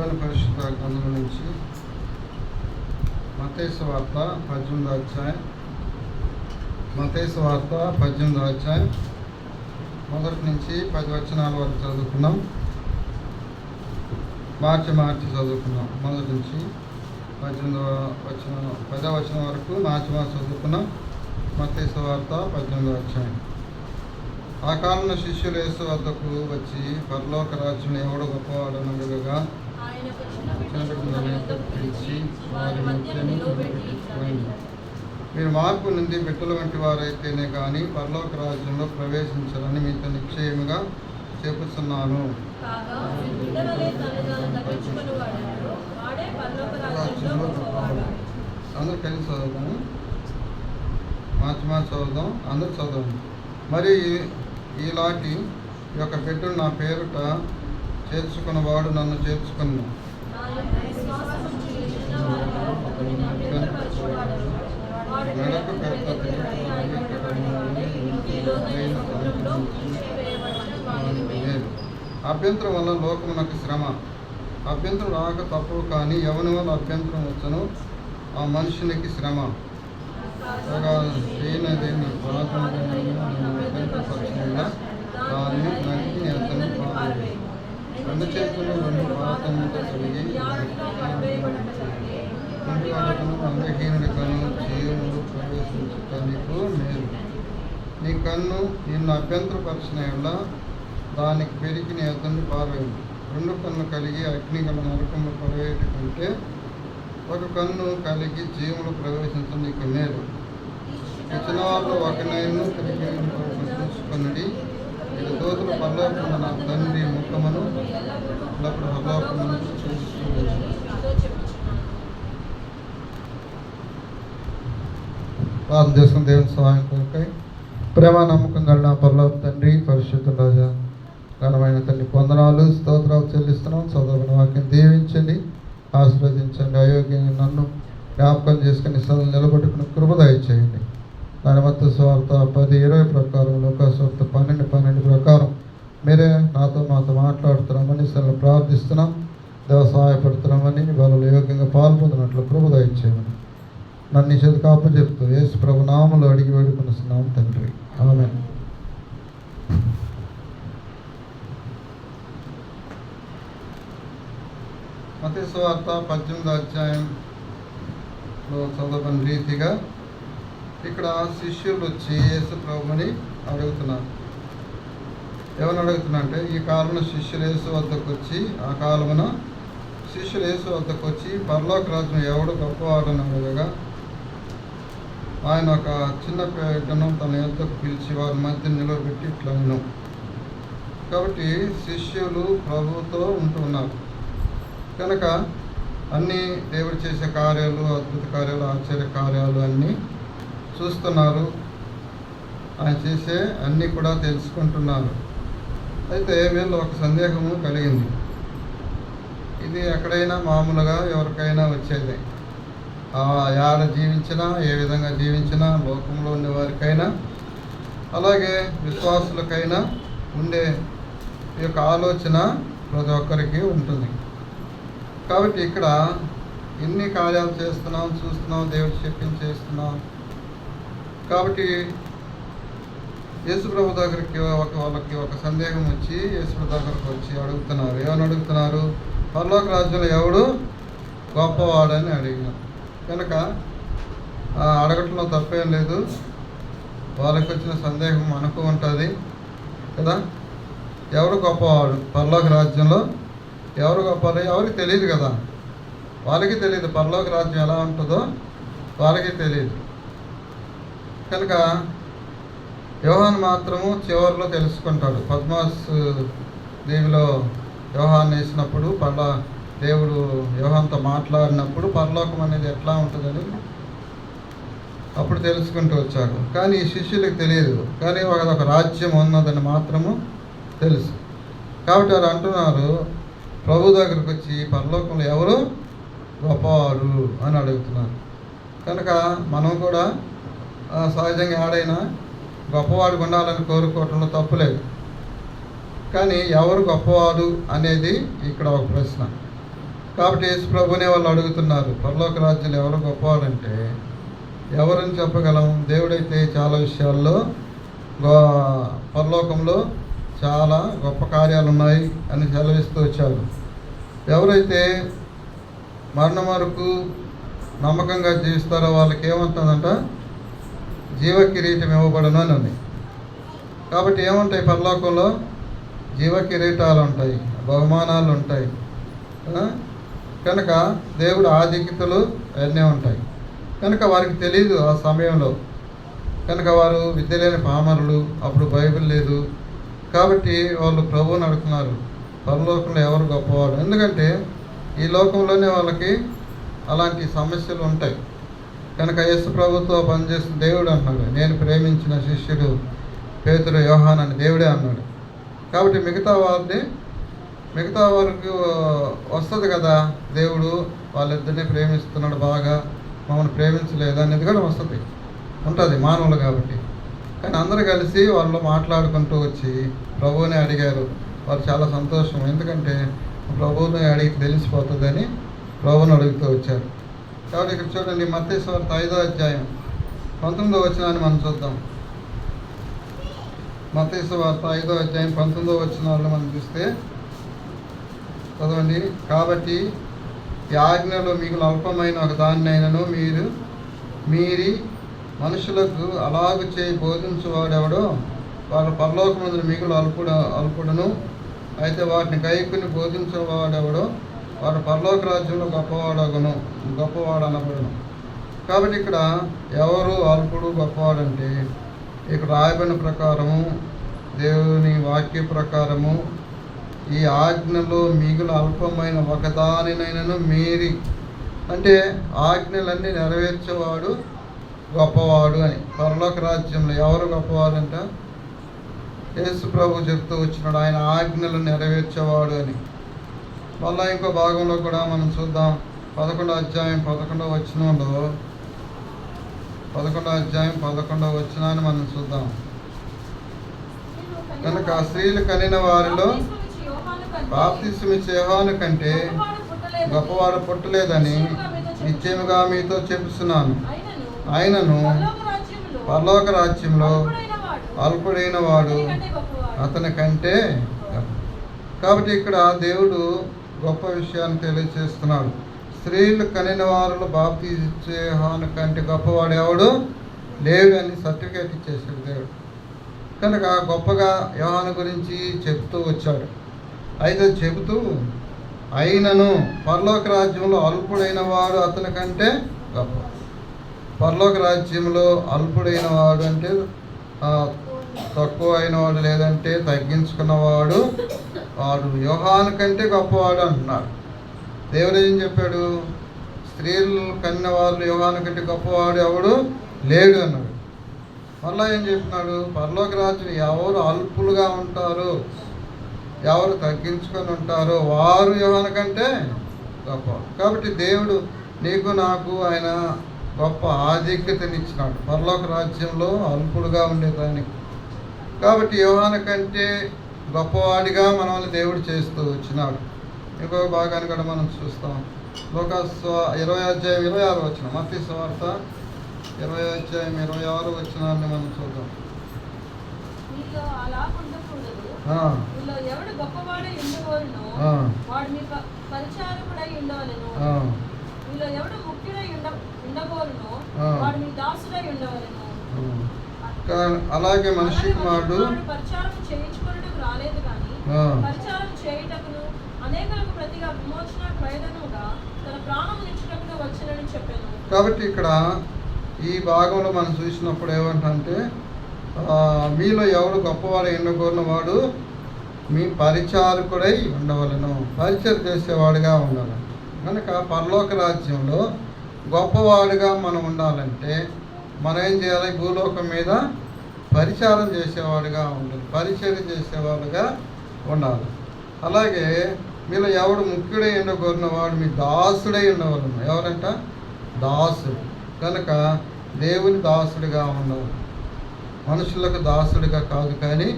దేవుని పరిశుద్ధ గ్రంథం నుంచి మత్తయి సువార్త 18వ అధ్యాయం. మత్తయి సువార్త 18వ అధ్యాయం మొదటి నుంచి 10 వచనాల వరకు చదువుకున్నాం. మార్చి చదువుకున్నాం. మొదటి నుంచి 10వ వచనం వరకు మార్చి చదువుకున్నాం. మత్తయి సువార్త 18వ అధ్యాయం. ఆ కాలంలో శిష్యులు యేసు వద్దకు వచ్చి, పరలోక రాజ్యం ఎవడు గొప్పవాడని అడగగా, పిలిచి వారి మధ్యను నిలబెట్టుకుని, మీరు మార్పు నుండి బిడ్డల వంటి వారైతేనే కానీ పరలోక రాజ్యంలో ప్రవేశించాలని మీతో నిశ్చయముగా చెప్పుచున్నాను. అందరూ కలిసి చదువుతాము. మార్చి చదువుదాం. అందరూ చదవండి. మరి ఈలాంటి యొక్క బిడ్డలు నా పేరుట చేర్చుకున్నవాడు నన్ను చేర్చుకున్నాను. మెడకు అభ్యంతరం వల్ల లోకమునకు శ్రమ. అభ్యంతరం రాక తప్పవు, కానీ ఎవరి వల్ల అభ్యంతరం వచ్చను ఆ మనుషునికి శ్రమ. దీన్ని దాన్ని నరికి అతను రెండు చేతులు రెండు పాతముతో కలిగి అందహీనుడి కన్ను జీవుడు ప్రవేశించటానికి మేలు. నీ కన్ను నిన్ను అభ్యంతరపరిచిన వల్ల దానికి పెరిగి నీ అతన్ని పారవేయదు. రెండు కన్ను కలిగి అగ్నిగల నరకము పడవేయట కంటే ఒక కన్ను కలిగి జీవులు ప్రవేశించడం నీకు మేలు. ఇచ్చిన వాళ్ళు ఒకనైనా తిరిగి చూసుకున్నది. ఇది దోతులు పరలోకమున నా తండ్రి ముఖమును ఎల్లప్పుడు పరలోకమును చూస్తూ. ప్రార్థన చేసుకుని దేవుని సహాయం కొరకై. ప్రేమ నమ్మకం కలిగిన పరలోక తండ్రి, పరిశుద్ధ రాజా, ఘనమైన తండ్రి, వందనాలు స్తోత్రాలు చెల్లిస్తున్నాం. చదవని వాక్యం దీవించండి, ఆశీర్వదించండి. అయోగ్యంగా నన్ను జ్ఞాపకం చేసుకుని సదలు నిలబెట్టుకుని కృప దయచేయండి. దాని మత్తయి సువార్త 10:20 ప్రకారం, లోకాసువార్త 12:12 ప్రకారం మీరే మాతో మాట్లాడుతున్నామని సరే ప్రార్థిస్తున్నాం. దేవ సహాయపడుతున్నామని వాళ్ళు యోగ్యంగా పాల్పొందినట్లు కృప దయచేయమని నన్ను నీ చేతికి అప్పచెప్తూ యేసు ప్రభు నామములో అడిగి వేడుకొనిస్తున్నాం తండ్రి. ఆమేన్. మత్తయి సువార్త 18వ అధ్యాయంలో చదవని రీతిగా ఇక్కడ శిష్యులు వచ్చి యేసు ప్రభుని అడుగుతున్నారు. ఏమని అడుగుతున్నా ఈ కాలంలో శిష్యులు యేసు వద్దకు వచ్చి, ఆ కాలమున శిష్యులు యేసు వద్దకు వచ్చి పరలోక రాజ్యం ఎవడు గొప్పవాడని అడగగా, ఆయన ఒక చిన్న బిడ్డను తన యొద్దకు పిలిచి వారి మధ్య నిలబెట్టి ఇట్లా విను. కాబట్టి శిష్యులు ప్రభువుతో ఉంటున్నారు కనుక అన్నీ దేవుడు చేసే కార్యాలు, అద్భుత కార్యాలు, ఆశ్చర్య కార్యాలు అన్నీ చూస్తున్నారు. ఆయన చేసే అన్నీ కూడా తెలుసుకుంటున్నారు. అయితే వీళ్ళు ఒక సందేహము కలిగింది. ఇది ఎక్కడైనా మామూలుగా ఎవరికైనా వచ్చేది. యాడ జీవించినా, ఏ విధంగా జీవించినా, లోకంలో ఉండే వారికైనా అలాగే విశ్వాసులకైనా ఉండే ఈ యొక్క ఆలోచన ప్రతి ఒక్కరికి ఉంటుంది. కాబట్టి ఇక్కడ ఎన్ని కార్యాలు చేస్తున్నాం, చూస్తున్నాం, దేవుడు చెప్పింది చేస్తున్నాం. కాబట్టి యేసుప్రభు దగ్గరికి వాళ్ళకి ఒక సందేహం వచ్చి యేసుప్రభు దగ్గరకు వచ్చి అడుగుతున్నారు. ఏమని అడుగుతున్నారు? పరలోక రాజ్యంలో ఎవడు గొప్పవాడని అడిగినారు. కనుక అడగటంలో తప్పేం లేదు. వాళ్ళకి వచ్చిన సందేహం మనకు ఉంటుంది కదా. ఎవరు గొప్పవాడు పరలోక రాజ్యంలో? ఎవరు గొప్పవాడు ఎవరికి తెలియదు కదా. వాళ్ళకి తెలియదు పరలోక రాజ్యం ఎలా ఉంటుందో, వాళ్ళకి తెలియదు. కనుక యోహాను మాత్రము చివరిలో తెలుసుకుంటాడు. పద్మాస్ దేవిలో యోహాను వేసినప్పుడు దేవుడు యోహానుతో మాట్లాడినప్పుడు పరలోకం అనేది ఎట్లా ఉంటుందని అప్పుడు తెలుసుకుంటూ వచ్చాడు. కానీ ఈ శిష్యులకు తెలియదు. కానీ ఒక రాజ్యం ఉన్నదని మాత్రము తెలుసు. కాబట్టి వారు అంటున్నారు, ప్రభు దగ్గరికి వచ్చి పరలోకంలో ఎవరు గొప్పవాడు అని అడుగుతున్నారు. కనుక మనం కూడా సహజంగా ఆడైనా గొప్పవాడు ఉండాలని కోరుకోవటంలో తప్పులేదు. కానీ ఎవరు గొప్పవాడు అనేది ఇక్కడ ఒక ప్రశ్న. కాబట్టి యేసు ప్రభునే వాళ్ళు అడుగుతున్నారు, పరలోక రాజ్యంలో ఎవరు గొప్పవాడంటే ఎవరని చెప్పగలం? దేవుడైతే చాలా విషయాల్లో పరలోకంలో చాలా గొప్ప కార్యాలు ఉన్నాయి అని సెలవిస్తూ వచ్చారు. ఎవరైతే మరణం వరకు నమ్మకంగా జీవిస్తారో వాళ్ళకి ఏమంటుందంట? జీవ కిరీటం ఇవ్వబడను అని ఉంది. కాబట్టి ఏముంటాయి పరలోకంలో? జీవ కిరీటాలు ఉంటాయి, బహుమానాలు ఉంటాయి. కనుక దేవుడు ఆధిక్యతలు అన్నీ ఉంటాయి. కనుక వారికి తెలియదు ఆ సమయంలో. కనుక వారు విద్య లేని పామరులు, అప్పుడు బైబిల్ లేదు. కాబట్టి వాళ్ళు ప్రభువుని అడుగుతున్నారు, పరలోకంలో ఎవరు గొప్పవాడు? ఎందుకంటే ఈ లోకంలోనే వాళ్ళకి అలాంటి సమస్యలు ఉంటాయి. కనుక యేసు ప్రభుతో పనిచేస్తున్న దేవుడు అన్నాడు, నేను ప్రేమించిన శిష్యుడు పేతురు, యోహాను అని దేవుడే అన్నాడు. కాబట్టి మిగతా వారికి వస్తుంది కదా, దేవుడు వాళ్ళిద్దరినీ ప్రేమిస్తున్నాడు, బాగా మమ్మల్ని ప్రేమించలేదు అనేది కూడా ఉంటుంది మానవులు కాబట్టి. కానీ అందరూ కలిసి వాళ్ళు మాట్లాడుకుంటూ వచ్చి ప్రభువుని అడిగారు. వారు చాలా సంతోషం, ఎందుకంటే ప్రభువుని అడిగి తెలిసిపోతుందని ప్రభువుని అడుగుతూ వచ్చారు. కాబట్టి ఇక్కడ చూడండి, మత్తయి సువార్త 5వ అధ్యాయం 19వ వచనాన్ని మనం చూద్దాం. మత్తయి సువార్త 5వ అధ్యాయం 19వ వచనాలను మనం చూస్తే చదవండి. కాబట్టి ఈ ఆజ్ఞలో మీకు అల్పమైన ఒక దాన్నైనను మీరి మనుషులకు అలాగు చేయి బోధించువాడెవడో వాడు పరలోకమందు మిగులు అల్పుడును. అయితే వాటిని కైకుని బోధించేవాడెవడో వాడు పరలోక రాజ్యంలో గొప్పవాడనబడును. కాబట్టి ఇక్కడ ఎవరు అల్పుడు గొప్పవాడంటే, ఇక్కడ రాయబడిన ప్రకారము, దేవుని వాక్య ప్రకారము ఈ ఆజ్ఞలో మిగులు అల్పమైన ఒకదానినైనను మీరి, అంటే ఆజ్ఞలన్నీ నెరవేర్చేవాడు గొప్పవాడు అని. పరలోక రాజ్యంలో ఎవరు గొప్పవాడంట? యేసు ప్రభు చెప్తూ వచ్చినాడు, ఆయన ఆజ్ఞలు నెరవేర్చేవాడు అని. మళ్ళీ ఇంకో భాగంలో కూడా మనం చూద్దాం. 11వ అధ్యాయం 11వ వచనంలో 11వ అధ్యాయం 11వ వచనాన్ని మనం చూద్దాం. కనుక స్త్రీలు కనిన వారిలో బాప్తిస్మిచ్చే యోహాను కంటే గొప్పవాడు పుట్టలేదని నిశ్చయముగా మీతో చెప్పుచున్నాను. ఆయనను పరలోక రాజ్యంలో అల్పుడైన వాడు అతని కంటే. కాబట్టి ఇక్కడ దేవుడు గొప్ప విషయాన్ని తెలియజేస్తున్నాడు. స్త్రీలు కనిన వారిలో బాప్తిస్మిచ్చే యోహాను కంటే గొప్పవాడు ఎవడు లేడు అని సర్టిఫికేట్ ఇచ్చేసాడు దేవుడు. కనుక గొప్పగా యోహాను గురించి చెప్తూ వచ్చాడు. అయితే చెబుతూ అయినను పరలోక రాజ్యంలో అల్పుడైన వాడు అతని కంటే గొప్ప. పరలోక రాజ్యంలో అల్పుడైన వాడు అంటే తక్కువ అయిన వాడు, లేదంటే తగ్గించుకున్నవాడు, వాడు యోహాను కంటే గొప్పవాడు అంటున్నాడు. దేవుడు ఏం చెప్పాడు? స్త్రీలు కన్న వాళ్ళు యోహాను కంటే గొప్పవాడు ఎవడు లేడు అన్నాడు. మళ్ళా ఏం చెప్పినాడు? పరలోక రాజ్యం ఎవరు అల్పులుగా ఉంటారో, ఎవరు తగ్గించుకొని ఉంటారో వారు యోహాను కంటే గొప్ప. కాబట్టి దేవుడు నీకు నాకు ఆయన గొప్ప ఆధిక్యతనిచ్చినాడు పరలోక రాజ్యంలో అల్పులుగా ఉండేదానికి. కాబట్టి యోహాను కంటే గొప్పవాడిగా మనల్ని దేవుడు చేస్తూ వచ్చినాడు. ఇంకో భాగాన్ని కూడా మనం చూస్తాం. లూకాసు 20వ అధ్యాయం 26వ వచనం, మత్తయి సువార్త 20వ అధ్యాయం 26వ వచనాన్ని మనం చూద్దాం. అలాగే మనిషి కుమారుడు కాబట్టి ఇక్కడ ఈ భాగంలో మనం చూసినప్పుడు ఏమంటే, మీలో ఎవడు గొప్పవాడు ఎన్నుకోరిన వాడు మీ పరిచారకుడై ఉండవలను, పరిచయం చేసేవాడుగా ఉండాలి. కనుక పరలోక రాజ్యంలో గొప్పవాడుగా మనం ఉండాలంటే మనం ఏం చేయాలి? భూలోకం మీద పరిచారం చేసేవాడుగా ఉండాలి, పరిచయం చేసేవాడుగా ఉండాలి. అలాగే మీలో ఎవడు ముఖ్యుడై ఉండకూరిన వాడు మీ దాసుడై ఉండవలను. ఎవరంట? దాసుడు. కనుక దేవుని దాసుడిగా ఉండవు, మనుషులకు దాసుడిగా కాదు, కానీ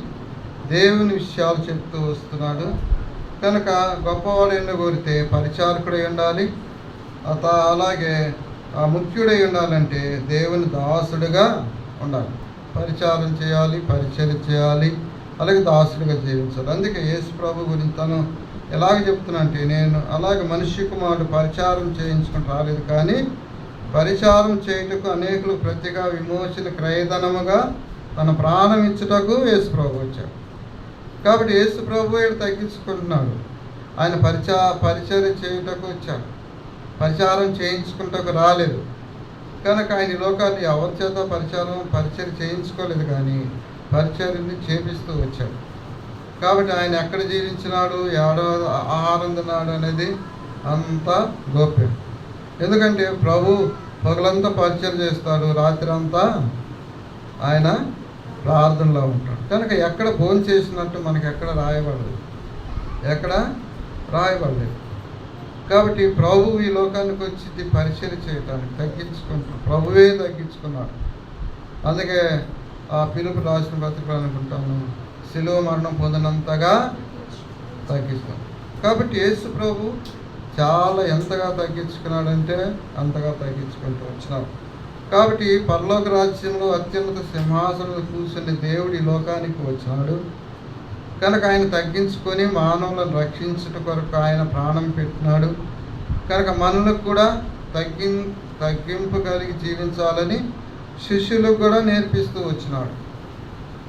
దేవుని విషయాలు చెప్తూ వస్తున్నాడు. కనుక గొప్పవాడు ఎండు కోరితే పరిచారకుడై ఉండాలి. అలాగే ముఖ్యుడై ఉండాలంటే దేవుని దాసుడుగా ఉండాలి. పరిచారం చేయాలి, పరిచర్య చేయాలి, అలాగే దాసుడిగా జీవించాలి. అందుకే యేసు ప్రభు గురించి తను ఎలాగ చెప్తున్నా అంటే, నేను అలాగే మనిషి కుమారుడు పరిచారం చేయించుకుని రాలేదు, కానీ పరిచారం చేయుటకు అనేకులు ప్రతిగా విమోచన క్రయధనముగా తన ప్రాణం ఇచ్చుటకు యేసు ప్రభు వచ్చాడు. కాబట్టి యేసు ప్రభు తగ్గించుకుంటున్నాడు. ఆయన పరిచర్య చేయుటకు వచ్చాడు, పరిచారం చేయించుకుంటకు రాలేదు. కనుక ఆయన ఈ లోకాన్ని ఎవరి చేత పరిచర్య చేయించుకోలేదు, కానీ పరిచర్యని చేపిస్తూ వచ్చాడు. కాబట్టి ఆయన ఎక్కడ జీవించినాడు, ఏడో ఆహారం తిన్నాడు అనేది అంతా గోప్యం. ఎందుకంటే ప్రభు పగలంతా పరిచర్య చేస్తాడు, రాత్రి అంతా ఆయన ప్రార్థనలో ఉంటాడు. కనుక ఎక్కడ భోజనం చేసినట్టు మనకి ఎక్కడ రాయబడలేదు. కాబట్టి ప్రభువు ఈ లోకానికి వచ్చి పరిచర్య చేయడానికి తగ్గించుకుంటాడు. ప్రభువే తగ్గించుకున్నాడు. అందుకే ఆ పిలుపు రాసిన పత్రికలు అనుకుంటాను, శిలువ మరణం పొందినంతగా తగ్గిస్తాం. కాబట్టి యేసు ప్రభు చాలా ఎంతగా తగ్గించుకున్నాడంటే అంతగా తగ్గించుకుంటూ వచ్చినాడు. కాబట్టి పరలోక రాజ్యంలో అత్యున్నత సింహాసనం కూర్చుని దేవుడు ఈ లోకానికి వచ్చినాడు. కనుక ఆయన తగ్గించుకొని మానవులను రక్షించుట కొరకు ఆయన ప్రాణం పెట్టినాడు. కనుక మనలకు కూడా తగ్గింపు కలిగి జీవించాలని శిష్యులకు కూడా నేర్పిస్తూ వచ్చినాడు.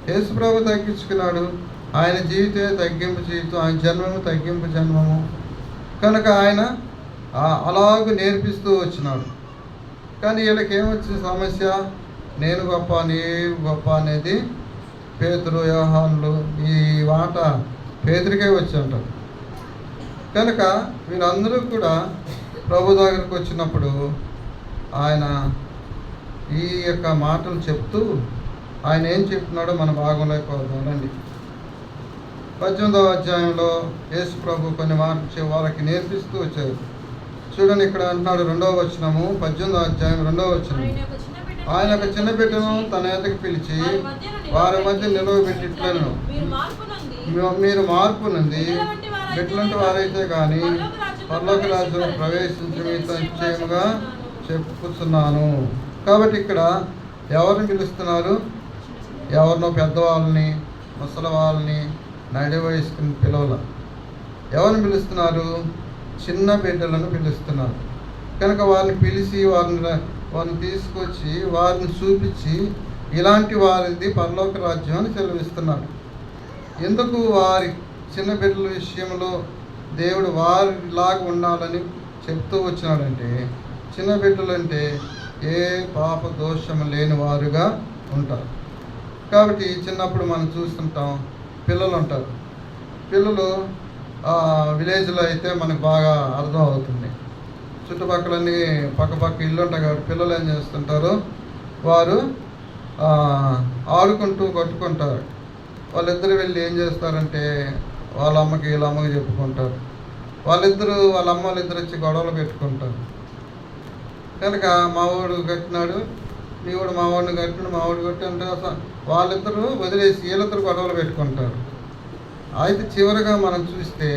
యేసు ప్రభు తగ్గించుకున్నాడు. ఆయన జీవితమే తగ్గింపు జీవితం, ఆయన జన్మము తగ్గింపు జన్మము. కనుక ఆయన అలాగూ నేర్పిస్తూ వచ్చినాడు. కానీ వీళ్ళకి ఏమొచ్చిన సమస్య, నేను గొప్ప నీవు గొప్ప అనేది పేతురు యోహానులు ఈ మాట పేతురికే వచ్చి ఉంటారు. కనుక వీళ్ళందరూ కూడా ప్రభు దగ్గరకు వచ్చినప్పుడు ఆయన ఈ యొక్క మాటలు చెప్తూ ఆయన ఏం చెప్తున్నాడో మన భాగంలోకి రండి. 18వ అధ్యాయంలో యేసు ప్రభు కొన్ని మాటలు వాళ్ళకి నేర్పిస్తూ వచ్చారు. చూడండి, ఇక్కడ అంటున్నాడు 2వ వచనము, 18వ అధ్యాయం 2వ వచనం. ఆయన ఒక చిన్న బిడ్డను తన ఎద్దకు పిలిచి వారి మధ్య నిలవబెట్టిట్లను, మీరు మార్పు నుండి బిడ్డలంటే వారైతే కానీ పరలోక రాజ్యంలో ప్రవేశించి మీతో నిశ్చయముగా చెప్పుతున్నాను. కాబట్టి ఇక్కడ ఎవరిని పిలుస్తున్నారు? ఎవరినో పెద్దవాళ్ళని, ముసలి వాళ్ళని, నడి వయసుకుని పిలవల. ఎవరిని పిలుస్తున్నారు? చిన్న బిడ్డలను పిలుస్తున్నారు. కనుక వారిని పిలిచి వారిని తీసుకొచ్చి వారిని చూపించి ఇలాంటి వారిది పరలోక రాజ్యం అని సెలవిస్తున్నారు. ఎందుకు వారి చిన్న బిడ్డల విషయంలో దేవుడు వారిలాగా ఉండాలని చెప్తూ వచ్చినాడంటే, చిన్న బిడ్డలంటే ఏ పాప దోషం లేని వారుగా ఉంటారు. కాబట్టి చిన్నప్పుడు మనం చూస్తుంటాం, పిల్లలు ఉంటారు. పిల్లలు విలేజ్లో అయితే మనకు బాగా అర్థం అవుతుంది. చుట్టుపక్కలన్నీ పక్క ఇల్లు ఉంటాయి కాబట్టి పిల్లలు ఏం చేస్తుంటారు, వారు ఆడుకుంటూ కొట్టుకుంటారు. వాళ్ళిద్దరు వెళ్ళి ఏం చేస్తారంటే వాళ్ళ అమ్మకి వీళ్ళ అమ్మకి చెప్పుకుంటారు. వాళ్ళ అమ్మలిద్దరు వచ్చి గొడవలు పెట్టుకుంటారు. కనుక మావాడు కట్టినాడు, మీ వాడు మావాడిని కట్టినాడు, మావాడు కట్టి అంటే వాళ్ళిద్దరూ వదిలేసి వీళ్ళిద్దరు గొడవలు పెట్టుకుంటారు. అయితే చివరిగా మనం చూస్తే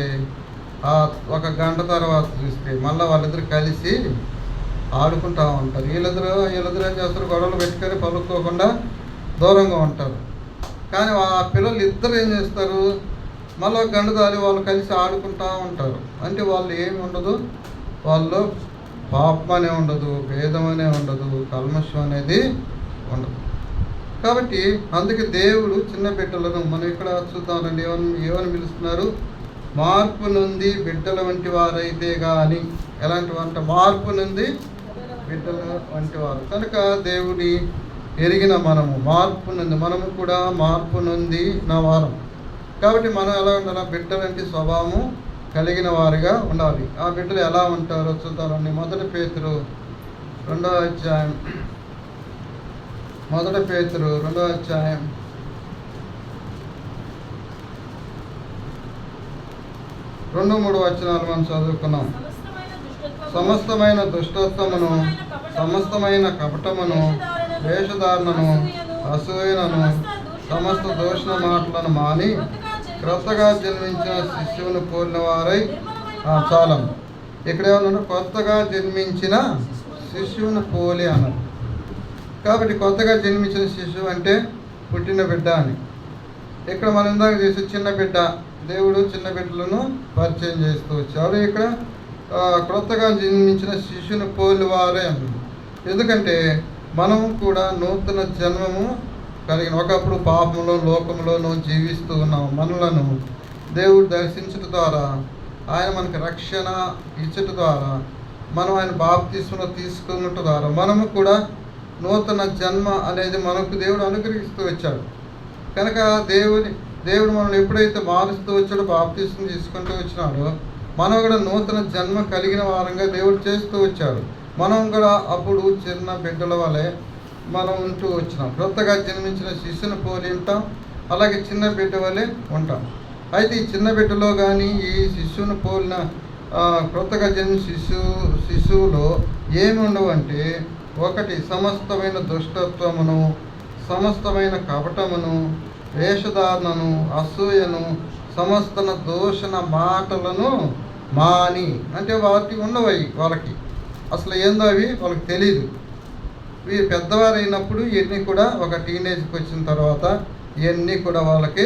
1 గంట తర్వాత చూస్తే మళ్ళీ వాళ్ళిద్దరు కలిసి ఆడుకుంటూ ఉంటారు. వీళ్ళిద్దరు ఏం చేస్తారు, గొడవలు పెట్టుకొని పలుకోకుండా దూరంగా ఉంటారు. కానీ ఆ పిల్లలు ఇద్దరు ఏం చేస్తారు, మళ్ళీ 1 గంట దారి వాళ్ళు కలిసి ఆడుకుంటూ ఉంటారు. అంటే వాళ్ళు ఏమి ఉండదు, వాళ్ళు పాపం అనే ఉండదు, భేదం అనే ఉండదు, కల్మషం అనేది ఉండదు. కాబట్టి అందుకే దేవుడు చిన్న బిడ్డలను మనం ఇక్కడ చూద్దామండి ఏమని పిలుస్తున్నారు, మార్పు నుండి బిడ్డల వంటి వారైతే కానీ. ఎలాంటి వంట? మార్పు నుండి బిడ్డల వంటి వారు. కనుక దేవుని ఎరిగిన మనము కూడా మార్పు నుండి నా వారం. కాబట్టి మనం ఎలా ఉండాలి? బిడ్డలంటి స్వభావము కలిగిన వారిగా ఉండాలి. ఆ బిడ్డలు ఎలా ఉంటారో చూద్దామండి. 1 పేతురు 2వ అధ్యాయం 1 పేతురు 2వ అధ్యాయం 2-3 వచనాలు మనం చదువుకున్నాం. సమస్తమైన దుష్టత్వమును, సమస్తమైన కపటమును, వేషధారణను, అసూయను, సమస్త దూషణ మాటలను మాని క్రొత్తగా జన్మించిన శిశువును పోలిన వారై చాలం. ఇక్కడ ఏమన్నా కొత్తగా జన్మించిన శిశువును పోలి అన్నారు. కాబట్టి కొత్తగా జన్మించిన శిశువు అంటే పుట్టిన బిడ్డ అని. ఇక్కడ మనం ఇందాక చేసే చిన్న బిడ్డ, దేవుడు చిన్న బిడ్డలను పరిచయం చేస్తూ వచ్చారు. ఇక్కడ క్రొత్తగా జన్మించిన శిశువుని పోలి వారే అన్నారు. ఎందుకంటే మనము కూడా నూతన జన్మము కలిగిన, ఒకప్పుడు పాపంలో లోకంలోనూ జీవిస్తూ ఉన్నాం. మనలను దేవుడు దర్శించడం ద్వారా, ఆయన మనకు రక్షణ ఇచ్చట ద్వారా, మనం ఆయన బాప్తిస్మలో తీసుకున్నట్టు ద్వారా మనము కూడా నూతన జన్మ అనేది మనకు దేవుడు అనుగ్రహిస్తూ వచ్చాడు. కనుక దేవుడు మనల్ని ఎప్పుడైతే మారుస్తూ వచ్చాడో, బాప్తిస్మం తీసుకుంటూ వచ్చినాడో, మనం కూడా నూతన జన్మ కలిగిన వారంగా దేవుడు చేస్తూ వచ్చాడు. మనం కూడా అప్పుడు చిన్న బిడ్డల వలె మనం ఉంటూ వచ్చినాం. క్రొత్తగా జన్మించిన శిశువును పోలి ఉంటాం, అలాగే చిన్న బిడ్డ వలె ఉంటాం. అయితే ఈ చిన్న బిడ్డలో కానీ ఈ శిశువును పోలిన క్రొత్తగా జన్మించిన శిశువులో ఏమి ఉండవు అంటే, ఒకటి సమస్తమైన దుష్టత్వమును, సమస్తమైన కపటమును, వేషధారణను, అసూయను, సమస్త దూషణ మాటలను మాని. అంటే వాటి ఉండవయి, వాళ్ళకి అసలు ఏందో అవి వాళ్ళకి తెలియదు. వీరు పెద్దవారు అయినప్పుడు ఇవన్నీ కూడా ఒక టీనేజ్కి వచ్చిన తర్వాత ఇవన్నీ కూడా వాళ్ళకి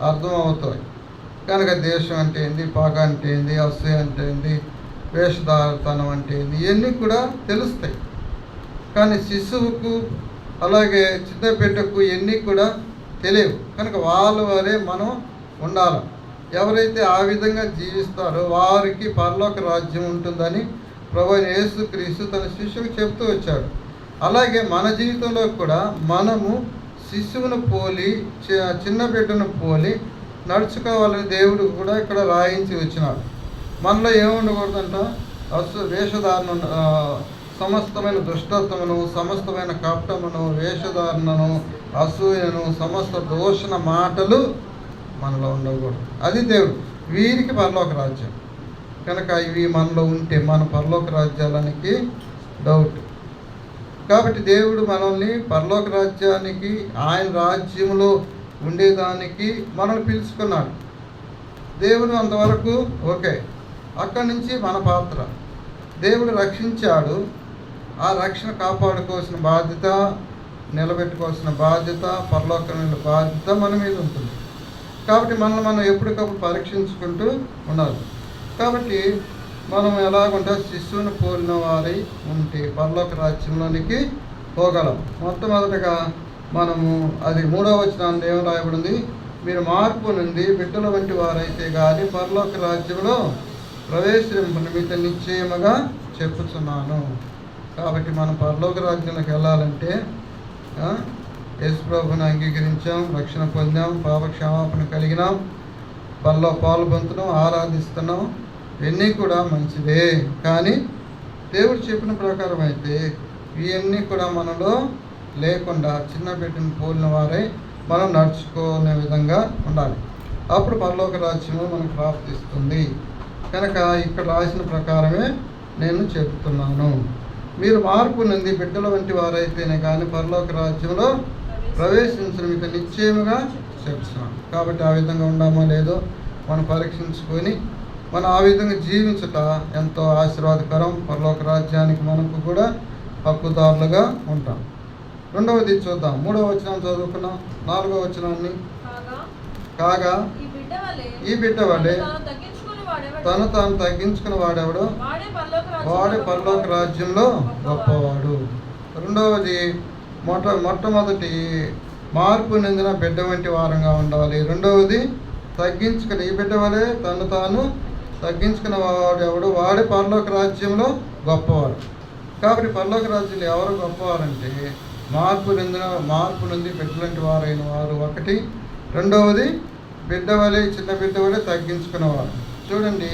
అర్థం అవుతాయి. కనుక దేశం అంటే ఏంది, పాక అంటే ఏంది, అసూయ అంటే ఏంది, వేషధారతనం అంటే ఏంది, ఇవన్నీ కూడా తెలుస్తాయి. కానీ శిశువుకు అలాగే చిన్న బిడ్డకు ఇవన్నీ కూడా తెలియవు. కనుక వాళ్ళ వరే మనం ఉండాలి. ఎవరైతే ఆ విధంగా జీవిస్తారో వారికి పరలోక రాజ్యం ఉంటుందని ప్రభువైన యేసుక్రీస్తు తన శిష్యులకు చెప్తూ వచ్చాడు. అలాగే మన జీవితంలో కూడా మనము శిశువును పోలి, చిన్న బిడ్డను పోలి నడుచుకోవాలని దేవుడు కూడా ఇక్కడ రాయించి వచ్చినాడు. మనలో ఏముండకూడదంట, వేషధారణ, సమస్తమైన దుష్టత్వమును, సమస్తమైన కపటమును, వేషధారణను, అసూయను, సమస్త దూషణ మాటలు మనలో ఉండకూడదు. అది దేవుడు, వీరికి పరలోక రాజ్యం. కనుక ఇవి మనలో ఉంటే మన పరలోక రాజ్యాలనికి డౌట్. కాబట్టి దేవుడు మనల్ని పరలోక రాజ్యానికి, ఆయన రాజ్యంలో ఉండేదానికి మనల్ని పిలుచుకున్నాడు. దేవుడు అంతవరకు ఓకే. అక్కడి నుంచి మన పాత్ర. దేవుడు రక్షించాడు, ఆ రక్షణ కాపాడుకోవాల్సిన బాధ్యత, నిలబెట్టుకోవాల్సిన బాధ్యత, పరలోకమైన బాధ్యత మన మీద ఉంటుంది. కాబట్టి మనల్ని మనం ఎప్పటికప్పుడు పరీక్షించుకుంటూ ఉండాలి. కాబట్టి మనం ఎలాగుంటే శిశువుని పోలిన వారై ఉంటే పరలోక రాజ్యంలోనికి పోగలం. మొట్టమొదటిగా మనము అది 3వ వచనాన్ని ఏం రాయబడింది, మీరు మార్పు నుండి బిడ్డల వంటి వారైతే కానీ పరలోక రాజ్యంలో ప్రవేశింపని మీతో నిశ్చయముగా చెప్పుచున్నాను. కాబట్టి మనం పరలోక రాజ్యంలోకి వెళ్ళాలంటే యేసు ప్రభువుని అంగీకరించాం, రక్షణ పొందాం, పాప క్షమాపణ కలిగినాం, బల్లో పాల్పొందుతున్నాం, ఆరాధిస్తున్నాం, ఇవన్నీ కూడా మంచిదే. కానీ దేవుడు చెప్పిన ప్రకారం అయితే ఇవన్నీ కూడా మనలో లేకుండా చిన్న బిడ్డను పోలిన వారై మనం నడుచుకునే విధంగా ఉండాలి. అప్పుడు పరలోక రాజ్యము మనకు ప్రాప్తిస్తుంది. కనుక ఇక్కడ రాసిన ప్రకారమే నేను చెప్తున్నాను. మీరు మార్పు నుండి బిడ్డల వంటి వారైతేనే కానీ పరలోక రాజ్యంలో ప్రవేశించడం మీకు నిశ్చయముగా చెప్తున్నాను. కాబట్టి ఆ విధంగా ఉండామో లేదో మనం పరీక్షించుకొని మనం ఆ విధంగా జీవించట ఎంతో ఆశీర్వాదకరం. పరలోక రాజ్యానికి మనకు కూడా హక్కుదారులుగా ఉంటాం. రెండవది చూద్దాం. 3వ వచనం చదువుకున్నాం. 4వ వచనాన్ని, కాగా ఈ బిడ్డ వలె తను తాను తగ్గించుకున్న వాడెవడో వాడే పరలోక రాజ్యంలో గొప్పవాడు. రెండవది మొట్టమొదటి మార్పు నిందిన బిడ్డ వంటి వారంగా ఉండాలి. రెండవది తగ్గించుకుని, ఈ బిడ్డ వలె తను తాను తగ్గించుకున్న వాడు ఎవడు వాడే పరలోక రాజ్యంలో గొప్పవాడు. కాబట్టి పరలోక రాజ్యంలో ఎవరు గొప్పవారంటే మార్పు నుండి బిడ్డలంటి వారైన వారు ఒకటి. రెండవది బిడ్డ వలె, చిన్న బిడ్డ వలె తగ్గించుకున్నవారు. చూడండి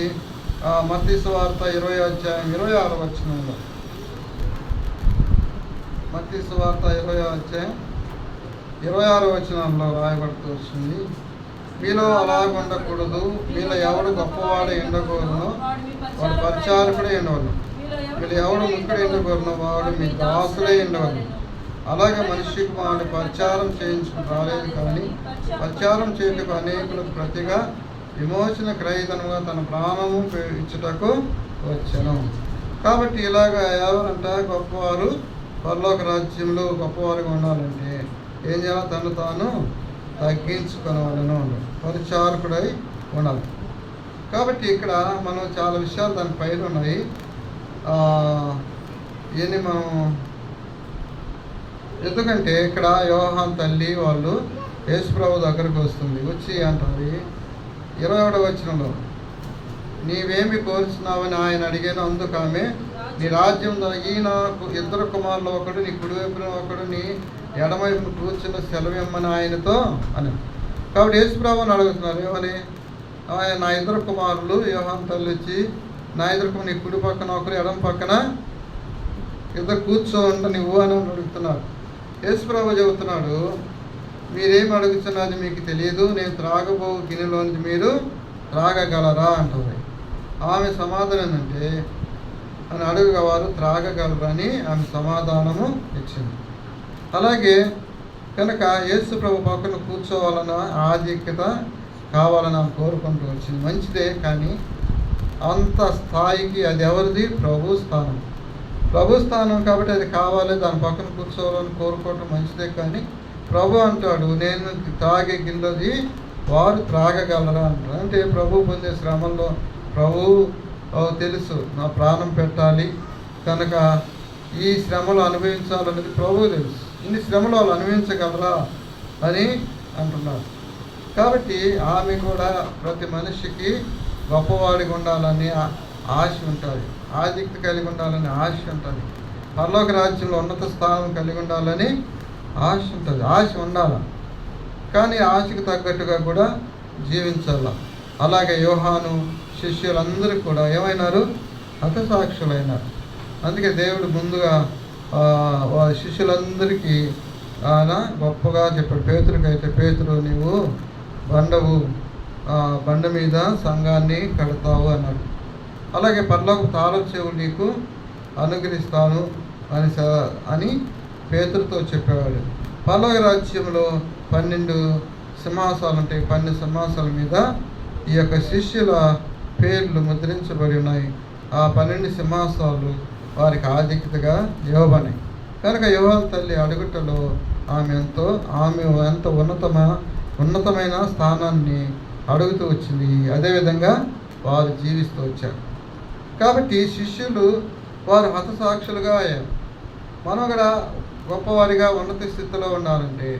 మత్తయి సువార్త 20వ అధ్యాయం 26వ వచనంలో, మత్తయి సువార్త 20వ అధ్యాయం 26వ వచనంలో రాయబడుతూ వస్తుంది, మీలో అలాగ ఉండకూడదు, మీలో ఎవడు గొప్పవాడు ఎండకూడను వాడు పరిచారకుడే ఎండవలను, మీరు ఎవడు ముక్కుడు ఎండకూడను వాడు మీ దాసులే ఎండవలను. అలాగే మనిషి కుమారుడు పరిచారం చేయించుకుని రాలేదు, కానీ పరిచారం చేయుటకు అనేకులకు ప్రతిగా విమోచన క్రయధనముగా తన ప్రాణము ఇచ్చుటకు వచ్చెను. కాబట్టి ఇలాగ ఎవరంట గొప్పవారు పరలోక రాజ్యంలో గొప్పవారుగా ఉండాలంటే ఏం చేయాలి? తను తాను తగ్గించుకునే వాళ్ళను పరిచారకుడై ఉండాలి. కాబట్టి ఇక్కడ మనం చాలా విషయాలు దాని పైన ఉన్నాయి. ఇవన్నీ మనం ఎందుకంటే ఇక్కడ యోహాను తల్లి వాళ్ళు యేసుప్రభు దగ్గరకు వచ్చి అంటుంది 21వ వచనంలో, నీవేమి కోరుచున్నావని ఆయన అడిగాను. అందుకు ఆమె, నీ రాజ్యం ఈయన 2 కుమారులు ఒకడు, నీ కుడివైపున ఒకడు, నీ ఎడమవైపున కూర్చున్న సెలవిమ్మని ఆయనతో అని. కాబట్టి యేసుప్రభుని అడుగుతున్నారు ఏమని? నా 2 కుమారులు యోహాను తల్లి వచ్చి, నా 2 నీ కుడి పక్కన ఒకరు, ఎడమ పక్కన 2 కూర్చోండి నువ్వు అని అడుగుతున్నారు. యేసుప్రభు చెబుతున్నాడు, మీరేం అడుగుతున్నది మీకు తెలియదు, నేను త్రాగబో గిన్నెలోంచి మీరు త్రాగగలరా అంటుంది. ఆమె సమాధానం ఏంటంటే అని అడుగువారు త్రాగగలరని ఆమె సమాధానము ఇచ్చింది. అలాగే కనుక యేసుప్రభు పక్కన కూర్చోవాలన్న ఆధిక్యత కావాలని ఆమె కోరుకుంటూ వచ్చింది. మంచిదే, కానీ అంత స్థాయికి అది ఎవరిది? ప్రభు స్థానం. ప్రభు స్థానం కాబట్టి అది కావాలి, దాని పక్కన కూర్చోవాలని కోరుకోవటం మంచిదే. కానీ ప్రభు అంటాడు, నేను తాగే గిన్నెది వారు త్రాగగలరా అంటారు. అంటే ప్రభు పొందే శ్రమంలో ప్రభు తెలుసు, నా ప్రాణం పెట్టాలి కనుక ఈ శ్రమలు అనుభవించాలనేది ప్రభు తెలుసు. ఇన్ని శ్రమలు వాళ్ళు అనుభవించగలరా అని అంటున్నారు. కాబట్టి ఆమె కూడా ప్రతి మనిషికి గొప్పవాడిగా ఉండాలని ఆశ ఉంటుంది, ఆధిక్యత కలిగి ఉండాలని ఆశ ఉంటుంది, పరలోక రాజ్యంలో ఉన్నత స్థానం కలిగి ఉండాలని ఆశ ఉంటుంది. ఆశ ఉండాలి, కానీ ఆశకు తగ్గట్టుగా కూడా జీవించాల. అలాగే యోహాను శిష్యులందరూ కూడా ఏమైనారు? హతసాక్షులైనారు. అందుకే దేవుడు ముందుగా శిష్యులందరికీ ఆయన గొప్పగా చెప్పాడు. పేతురుకైతే, పేతురు నీవు బండవు, బండ మీద సంఘాన్ని కడతావు అన్నాడు. అలాగే పరలోక తాళం చెవులు నీకు అనుగ్రహిస్తాను అని పేతురుతో చెప్పేవాడు. పరలోక రాజ్యంలో 12 సింహాసాలు ఉంటాయి. 12 సింహాసాల మీద ఈ యొక్క శిష్యుల పేర్లు ముద్రించబడి ఉన్నాయి. ఆ 12 సింహాసాలు వారికి ఆధిక్యతగా ఇవ్వబడినాయి. కనుక యోహాను తల్లి అడుగుటలో ఆమె ఎంత ఉన్నతమైన స్థానాన్ని అడుగుతూ వచ్చింది. అదేవిధంగా వారు జీవిస్తూ వచ్చారు. కాబట్టి శిష్యులు వారు హతసాక్షులుగా అయ్యారు. మనం కూడా గొప్పవారిగా ఉన్నత స్థితిలో ఉండాలంటే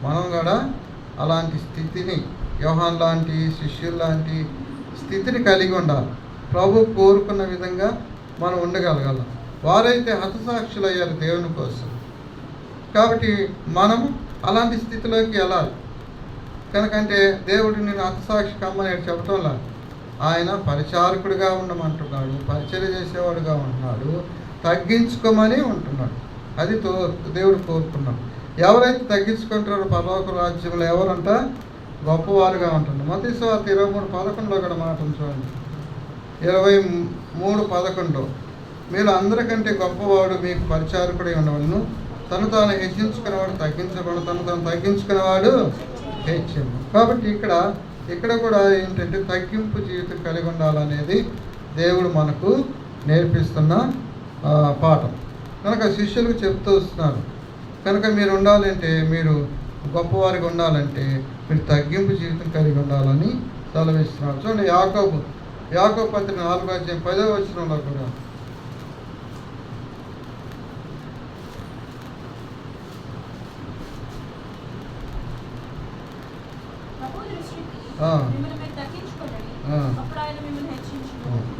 మనం కూడా అలాంటి స్థితిని, యోహాను లాంటి శిష్యుల లాంటి స్థితిని కలిగి ఉండాలి. ప్రభు కోరుకున్న విధంగా మనం ఉండగలగాలి. వారైతే హతసాక్షులు అయ్యారు దేవుని కోసం. కాబట్టి మనం అలాంటి స్థితిలోకి వెళ్ళాలి. కనుకంటే దేవుడు నేను హతసాక్షి కమ్మని చెప్పటంలా, ఆయన పరిచారకుడిగా ఉండమంటున్నాడు, పరిచర్య చేసేవాడుగా ఉంటున్నాడు, తగ్గించుకోమని ఉంటున్నాడు. అది దేవుడు కోరుకున్నాడు. ఎవరైతే తగ్గించుకుంటారో పరలోక రాజ్యంలో ఎవరంట? గొప్పవారుగా ఉంటుంది. మత్తయి సువార్త 23:11 కూడా మాట చూడండి. 23:11 మీరు అందరికంటే గొప్పవాడు మీకు పరిచారకుడై ఉండవలను, తను తాను హెచ్చించుకునేవాడు తగ్గించబడు, తను తాను తగ్గించుకునేవాడు హెచ్చింపు. కాబట్టి ఇక్కడ కూడా ఏంటంటే తగ్గింపు జీవితం కలిగి ఉండాలనేది దేవుడు మనకు నేర్పిస్తున్న పాఠం. కనుక శిష్యులకు చెప్తూ వస్తున్నారు. కనుక మీరు ఉండాలంటే, మీరు గొప్పవారికి ఉండాలంటే మీరు తగ్గింపు జీవితం కలిగి ఉండాలని సెలవిస్తున్నారు. చూడండి, యాకోబు పత్రిక 4:10 వచనంలో కూడా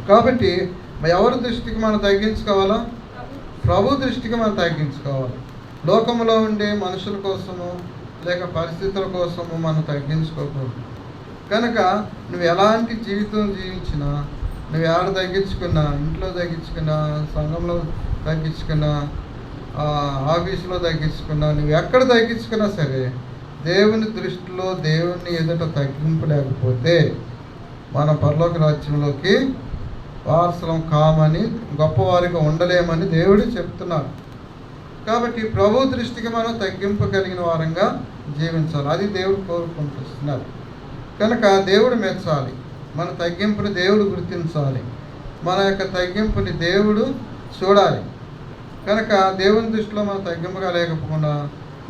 కాబట్టి ఎవరి దృష్టికి మనం తగ్గించుకోవాలా? ప్రభు దృష్టికి మనం తగ్గించుకోవాలి. లోకంలో ఉండే మనుషుల కోసము లేక పరిస్థితుల కోసము మనం తగ్గించుకోకూడదు. కనుక నువ్వు ఎలాంటి జీవితం జీవించినా, నువ్వు ఎక్కడ తగ్గించుకున్నా, ఇంట్లో తగ్గించుకున్నా, సంఘంలో తగ్గించుకున్నా, ఆఫీసులో తగ్గించుకున్నా, నువ్వు ఎక్కడ తగ్గించుకున్నా సరే దేవుని దృష్టిలో దేవుని ఎదుట తగ్గింపు లేకపోతే మన పరలోక రాజ్యంలోకి వారసులం కామని, గొప్పవారిగా ఉండలేమని దేవుడు చెప్తున్నాడు. కాబట్టి ప్రభు దృష్టికి మనం తగ్గింపు కలిగిన వారంగా జీవించాలి. అది దేవుడు కోరుకుంటున్నారు. కనుక దేవుడు మెచ్చాలి, మన తగ్గింపుని దేవుడు గుర్తించాలి, మన యొక్క తగ్గింపుని దేవుడు చూడాలి. కనుక దేవుని దృష్టిలో మనం తగ్గింపుగా లేకపోకుండా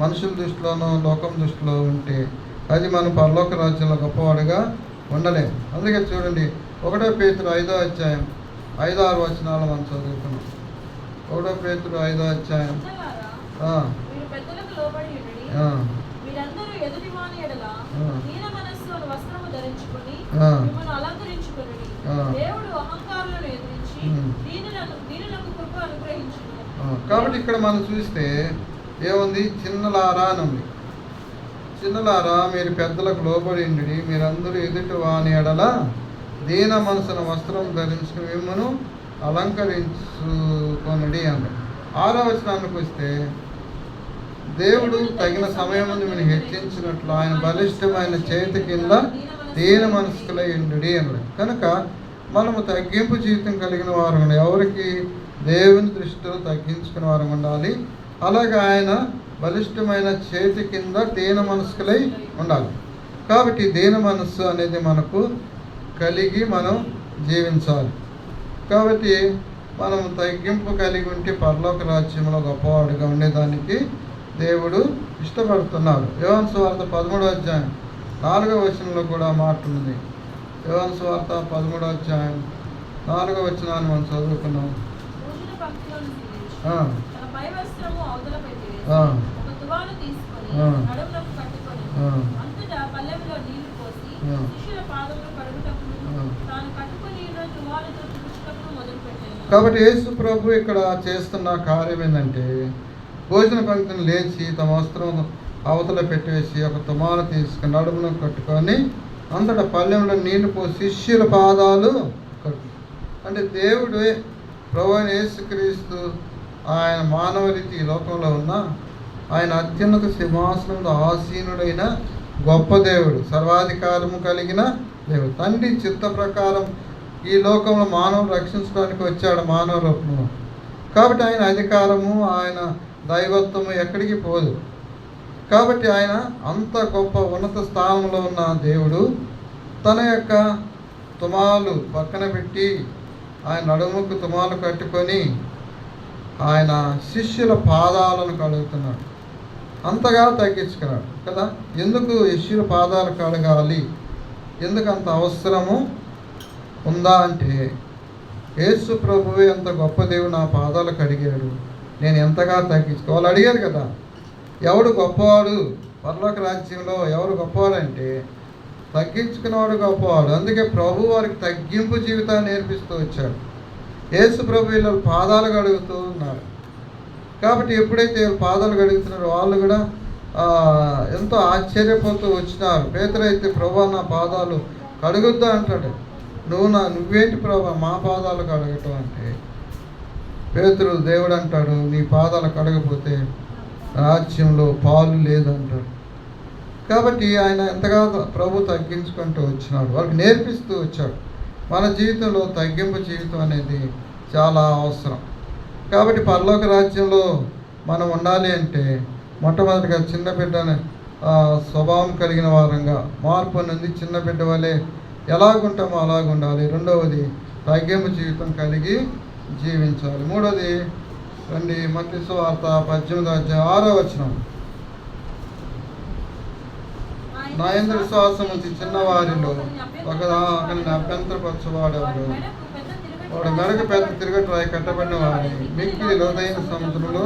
మనుషుల దృష్టిలోనూ లోకం దృష్టిలో ఉంటే అది మనం పరలోక రాజ్యంలో గొప్పవాడుగా ఉండలేము. అందుకే చూడండి, 1 పేతురు 5వ అధ్యాయం 5-6 వచనాలు మనం చదువుకున్నాం. 1 పేతురు 5వ అధ్యాయం. కాబట్టి ఇక్కడ మనం చూస్తే ఏముంది? చిన్నలారా అని ఉంది. చిన్నలారా, మీరు పెద్దలకు లోబడి ఉండి మీరందరూ ఎదుటి వాని ఎడల దీన మనసున వస్త్రం ధరించుకుని మిమ్మను అలంకరించుకొనుడి అన్నాడు. 6వ వచనానికి వస్తే, దేవుడు తగిన సమయం మీరు హెచ్చించినట్లు ఆయన బలిష్టమైన చేతి కింద దీన మనస్కులై ఉండుడి అన్నాడు. కనుక మనము తగ్గింపు జీవితం కలిగిన వారు ఎవరికి? దేవుని దృష్టిలో తగ్గించుకునే వారు ఉండాలి. అలాగే ఆయన బలిష్టమైన చేతి కింద దీన మనస్కులై ఉండాలి. కాబట్టి దీన మనస్సు అనేది మనకు కలిగి మనం జీవించాలి. కాబట్టి మనం తగ్గింపు కలిగి ఉంటే పరలోక రాజ్యంలో గొప్పవాడుగా ఉండేదానికి దేవుడు ఇష్టపడుతున్నాడు. యోహాను సువార్త 13వ అధ్యాయం 4వ వచనంలో కూడా మాట ఉంది. యోహాను సువార్త 13వ అధ్యాయం 4వ వచనాన్ని మనం చదువుకున్నాం. కాబట్టి యేసు ప్రభు ఇక్కడ చేస్తున్న కార్యం ఏంటంటే, భోజన పంక్తిని లేచి తమ వస్త్రం అవతల పెట్టేసి ఒక తుమాలు తీసుకుని నడుమును కట్టుకొని అంతటా పళ్ళెంలో నీళ్లు పోసి శిష్యుల పాదాలు కట్టు. అంటే దేవుడు ప్రభు యేసుక్రీస్తు ఆయన మానవరీతి ఈ లోకంలో ఉన్న ఆయన అత్యున్నత సింహాసనంలో ఆసీనుడైన గొప్ప దేవుడు, సర్వాధికారము కలిగిన దేవుడు. తండ్రి చిత్త ప్రకారం ఈ లోకంలో మానవుడు రక్షించడానికి వచ్చాడు మానవ రూపంలో. కాబట్టి ఆయన అధికారము, ఆయన దైవత్వము ఎక్కడికి పోదు. కాబట్టి ఆయన అంత గొప్ప ఉన్నత స్థానంలో ఉన్న దేవుడు తన యొక్క తుమాలు పక్కన పెట్టి ఆయన నడుముకు తుమాలు కట్టుకొని ఆయన శిష్యుల పాదాలను కడుగుతున్నాడు. అంతగా తగ్గించుకున్నాడు కదా. ఎందుకు శిష్యుల పాదాలు కడగాలి? ఎందుకు అంత అవసరము ఉందా అంటే, యేసు ప్రభువే అంత గొప్ప దేవుడు నా పాదాలు కడిగాడు, నేను ఎంతగా తగ్గించుకో. వాళ్ళు అడిగారు కదా, ఎవడు గొప్పవాడు పరలోక రాజ్యంలో? ఎవరు గొప్పవాడు అంటే తగ్గించుకున్నవాడు గొప్పవాడు. అందుకే ప్రభు వారికి తగ్గింపు జీవితాన్ని నేర్పిస్తూ వచ్చాడు. యేసు ప్రభు వీళ్ళ పాదాలు కడుగుతూ ఉన్నారు. కాబట్టి ఎప్పుడైతే పాదాలు కడుగుతున్నారో వాళ్ళు కూడా ఎంతో ఆశ్చర్యపోతూ వచ్చినారు. పేతురైతే ప్రభు నా పాదాలు కడుగుద్దా అంటాడు. నువ్వేంటి ప్రభు మా పాదాలు కడగటం అంటే, పేతురు దేవుడు అంటాడు, నీ పాదాలు కడగపోతే రాజ్యంలో పాలు లేదంటాడు. కాబట్టి ఆయన ఎంతగా ప్రభు తగ్గించుకుంటూ వచ్చినాడు, వాళ్ళకి నేర్పిస్తూ వచ్చాడు. మన జీవితంలో తగ్గింపు జీవితం అనేది చాలా అవసరం. కాబట్టి పరలోక రాజ్యంలో మనం ఉండాలి అంటే మొట్టమొదటిగా చిన్న బిడ్డని స్వభావం కలిగిన వారంగా మార్పు నుండి చిన్న బిడ్డ వలె ఎలాగుంటామో అలాగుండాలి. రెండవది తగ్గింపు జీవితం కలిగి జీవించాలి. మూడవది రండి, మత్తయి సువార్త 18వ అధ్యాయం 6వ వచనం. నా యందు విశ్వాసం ఉంచి చిన్నవారిలో ఒకరిని అభ్యంతరపరచువాడెవడు వాడు మెడకు పెద్ద తిరగట్రాయి కట్టబడిన వాడిని మిక్కిలి లోతైన సముద్రంలో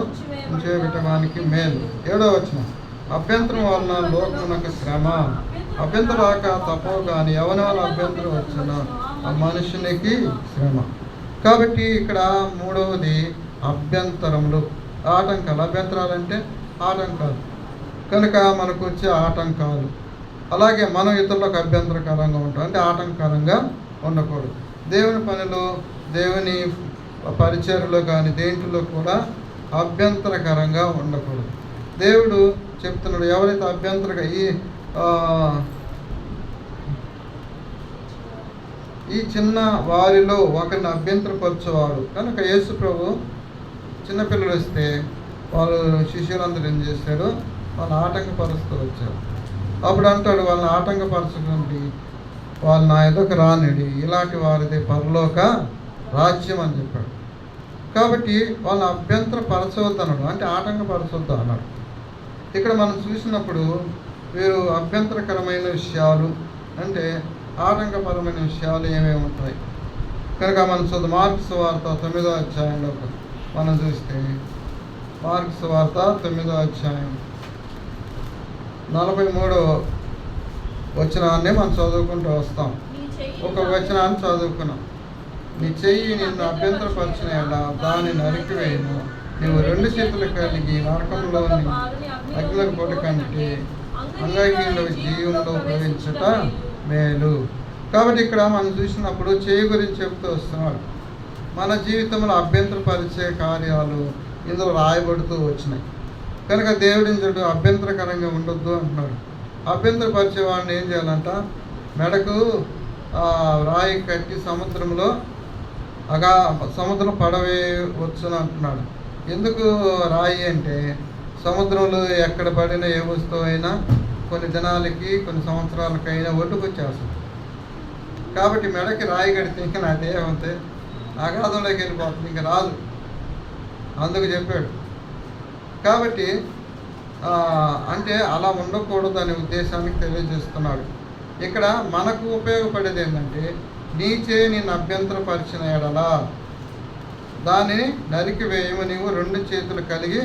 ఉంచేయటానికి మేలు. 7వ వచనం. అభ్యంతరం వలన లోకమునకు శ్రమ, అభ్యంతరం రాక తప్పవు కానీ ఎవరి వల్ల అభ్యంతరం వచ్చినా ఆ మనుషునికి శ్రమ. కాబట్టి ఇక్కడ మూడవది అభ్యంతరములు, ఆటంకాలు. అభ్యంతరాలు అంటే ఆటంకాలు. కనుక మనకు వచ్చే ఆటంకాలు, అలాగే మనం ఇతరులకు అభ్యంతరకరంగా ఉంటాం అంటే ఆటంకరంగా ఉండకూడదు. దేవుని పనిలో, దేవుని పరిచర్యలో కానీ దేంట్లో కూడా అభ్యంతరకరంగా ఉండకూడదు. దేవుడు చెప్తున్నాడు, ఎవరైతే అభ్యంతరంగా ఈ చిన్న వారిలో ఒకరిని అభ్యంతరపరచేవాడు. కనుక యేసు ప్రభు చిన్నపిల్లలు వస్తే వాళ్ళు శిష్యులందరూ ఏం చేశారు, వాళ్ళని ఆటంకపరుస్తూ వచ్చారు. అప్పుడు అంటాడు, వాళ్ళని ఆటంకపరచకండి, వాళ్ళు నా ఎదుకు రానిడి, ఇలాంటి వారిది పరలోక రాజ్యం అని చెప్పాడు. కాబట్టి వాళ్ళని అభ్యంతరపరచవద్దు అన్నాడు, అంటే ఆటంకపరచవద్దు అన్నాడు. ఇక్కడ మనం చూసినప్పుడు వీరు అభ్యంతరకరమైన విషయాలు అంటే ఆటంకపరమైన విషయాలు ఏమేమి ఉంటాయి కనుక మనం చూద్దాం. మార్క్స్ వార్త 9వ అధ్యాయంలో మనం చూస్తే, మార్క్స్ వార్త 9వ అధ్యాయం 43వ వచనాన్ని మనం చదువుకుంటూ వస్తాం. ఒక వచనాన్ని చదువుకున్నాం. నీ చెయ్యి నిన్ను అభ్యంతరపరిచిన ఎలా దాన్ని నరికివేయను, నీవు 2 చేతులు కలిగి నరకంలోని అగ్నికి పొడి కంటే అంగహీనుల జీవంలో ప్రవేశించుట మేలు. కాబట్టి ఇక్కడ మనం చూసినప్పుడు చేయి గురించి చెప్తూ వస్తున్నాడు. మన జీవితంలో అభ్యంతరపరిచే కార్యాలు ఇందులో రాయబడుతూ వచ్చినాయి కనుక దేవుడిని చుట్టూ అభ్యంతరకరంగా ఉండొద్దు అంటున్నాడు. అభ్యంతరపరిచే వాడిని ఏం చేయాలంట, మెడకు రాయి కట్టి సముద్రంలో సముద్రం పడవే వచ్చును అంటున్నాడు. ఎందుకు రాయి అంటే, సముద్రంలో ఎక్కడ పడిన ఏ వస్తువు అయినా కొన్ని దినాలకి కొన్ని సంవత్సరాలకైనా ఒడ్డుకొచ్చేస్తుంది. కాబట్టి మెడకి రాయి కడితే ఇంకా నా దేహం అంతే అగాధంలోకి వెళ్ళిపోతుంది, ఇంకా రాదు. అందుకు చెప్పాడు. కాబట్టి అంటే అలా ఉండకూడదు అనే ఉద్దేశానికి తెలియజేస్తున్నాడు. ఇక్కడ మనకు ఉపయోగపడేది ఏంటంటే, నీ చేయి నిన్ను అభ్యంతరపరిచిన ఎడలా దానిని నరికివేయము, నీవు 2 చేతులు కలిగి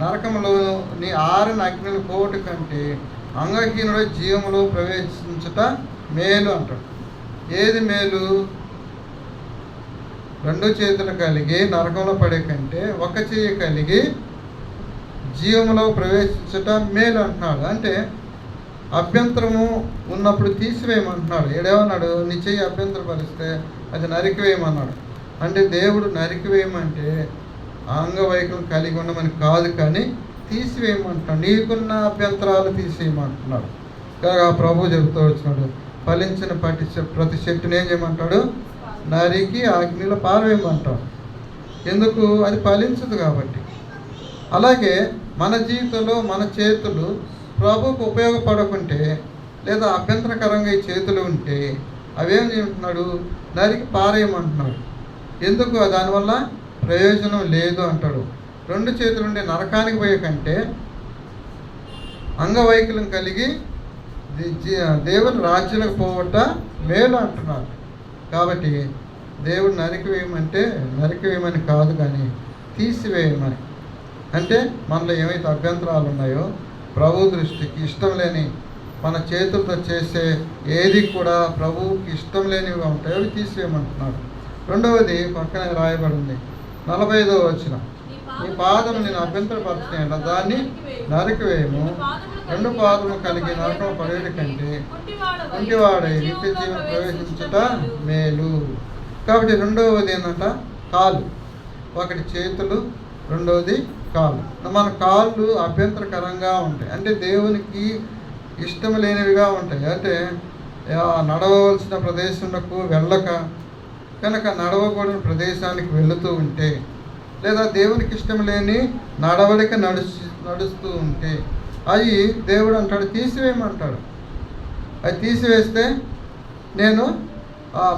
నరకంలో నీ 6 అగ్నుల పోటు కంటే అంగహీనుడు జీవములో ప్రవేశించుట మేలు అంటాడు. ఏది మేలు? 2 చేతులు కలిగి నరకంలో పడే కంటే 1 చెయ్యి కలిగి జీవములో ప్రవేశించుట మేలు అంటున్నాడు. అంటే అభ్యంతరము ఉన్నప్పుడు తీసివేయమంటున్నాడు. ఏడేమన్నాడు, నీ చెయ్యి అభ్యంతరపరిస్తే అది నరికివేయమన్నాడు. అంటే దేవుడు నరికివేయమంటే అంగవైకల్యం కలిగి ఉండమని కాదు, కానీ తీసివేయమంటున్నాడు. నీకున్న అభ్యంతరాలు తీసేయమంటున్నాడు. ప్రభు చెబుతూ వచ్చినాడు, ఫలించిన ప్రతి చెట్టుని ఏం చేయమంటాడు, నరికి అగ్నిలో పారవేయమంటాడు. ఎందుకు? అది ఫలించదు కాబట్టి. అలాగే మన జీవితంలో మన చేతులు ప్రభువుకు ఉపయోగపడకుంటే లేదా అభ్యంతరకరంగా ఈ చేతులు ఉంటే అవేం చేస్తున్నాడు, నరికి పారేయమంటున్నాడు. ఎందుకు? దానివల్ల ప్రయోజనం లేదు అంటాడు. 2 చేతులు ఉండే నరకానికి పోయే కంటే అంగవైకల్యం కలిగి దేవుని రాజ్యాలకు పోవట మేలు అంటున్నారు. కాబట్టి దేవుడు నరికివేయమంటే నరికివేయమని కాదు, కానీ తీసివేయమని. అంటే మనలో ఏమైతే అభ్యంతరాలు ఉన్నాయో ప్రభు దృష్టికి ఇష్టం లేని, మన చేతులతో చేసే ఏది కూడా ప్రభువుకి ఇష్టం లేనివిగా ఉంటాయో అవి తీసివేయమంటున్నాడు. 2వది పక్కనే రాయబడింది 45వ వచనం, నీ పాదము నేను అభ్యంతరపరచిన దాన్ని నరికివేయము, 2 పాదములు కలిగి నరకం పడేటి కంటే కుంటివాడై నిత్య జీవనం ప్రవేశించుట మేలు. కాబట్టి 2వది ఏంటంట, కాలు. 1 చేతులు, 2వది కాళ్ళు. మన కాళ్ళు అభ్యంతరకరంగా ఉంటాయి, అంటే దేవునికి ఇష్టం లేనివిగా ఉంటాయి. అంటే నడవవలసిన ప్రదేశంకు వెళ్ళక కనుక నడవకూడని ప్రదేశానికి వెళుతూ ఉంటే, లేదా దేవునికి ఇష్టం లేని నడవడిక నడుస్తూ ఉంటే అవి దేవుడు అంటాడు తీసివేయమంటాడు. అది తీసివేస్తే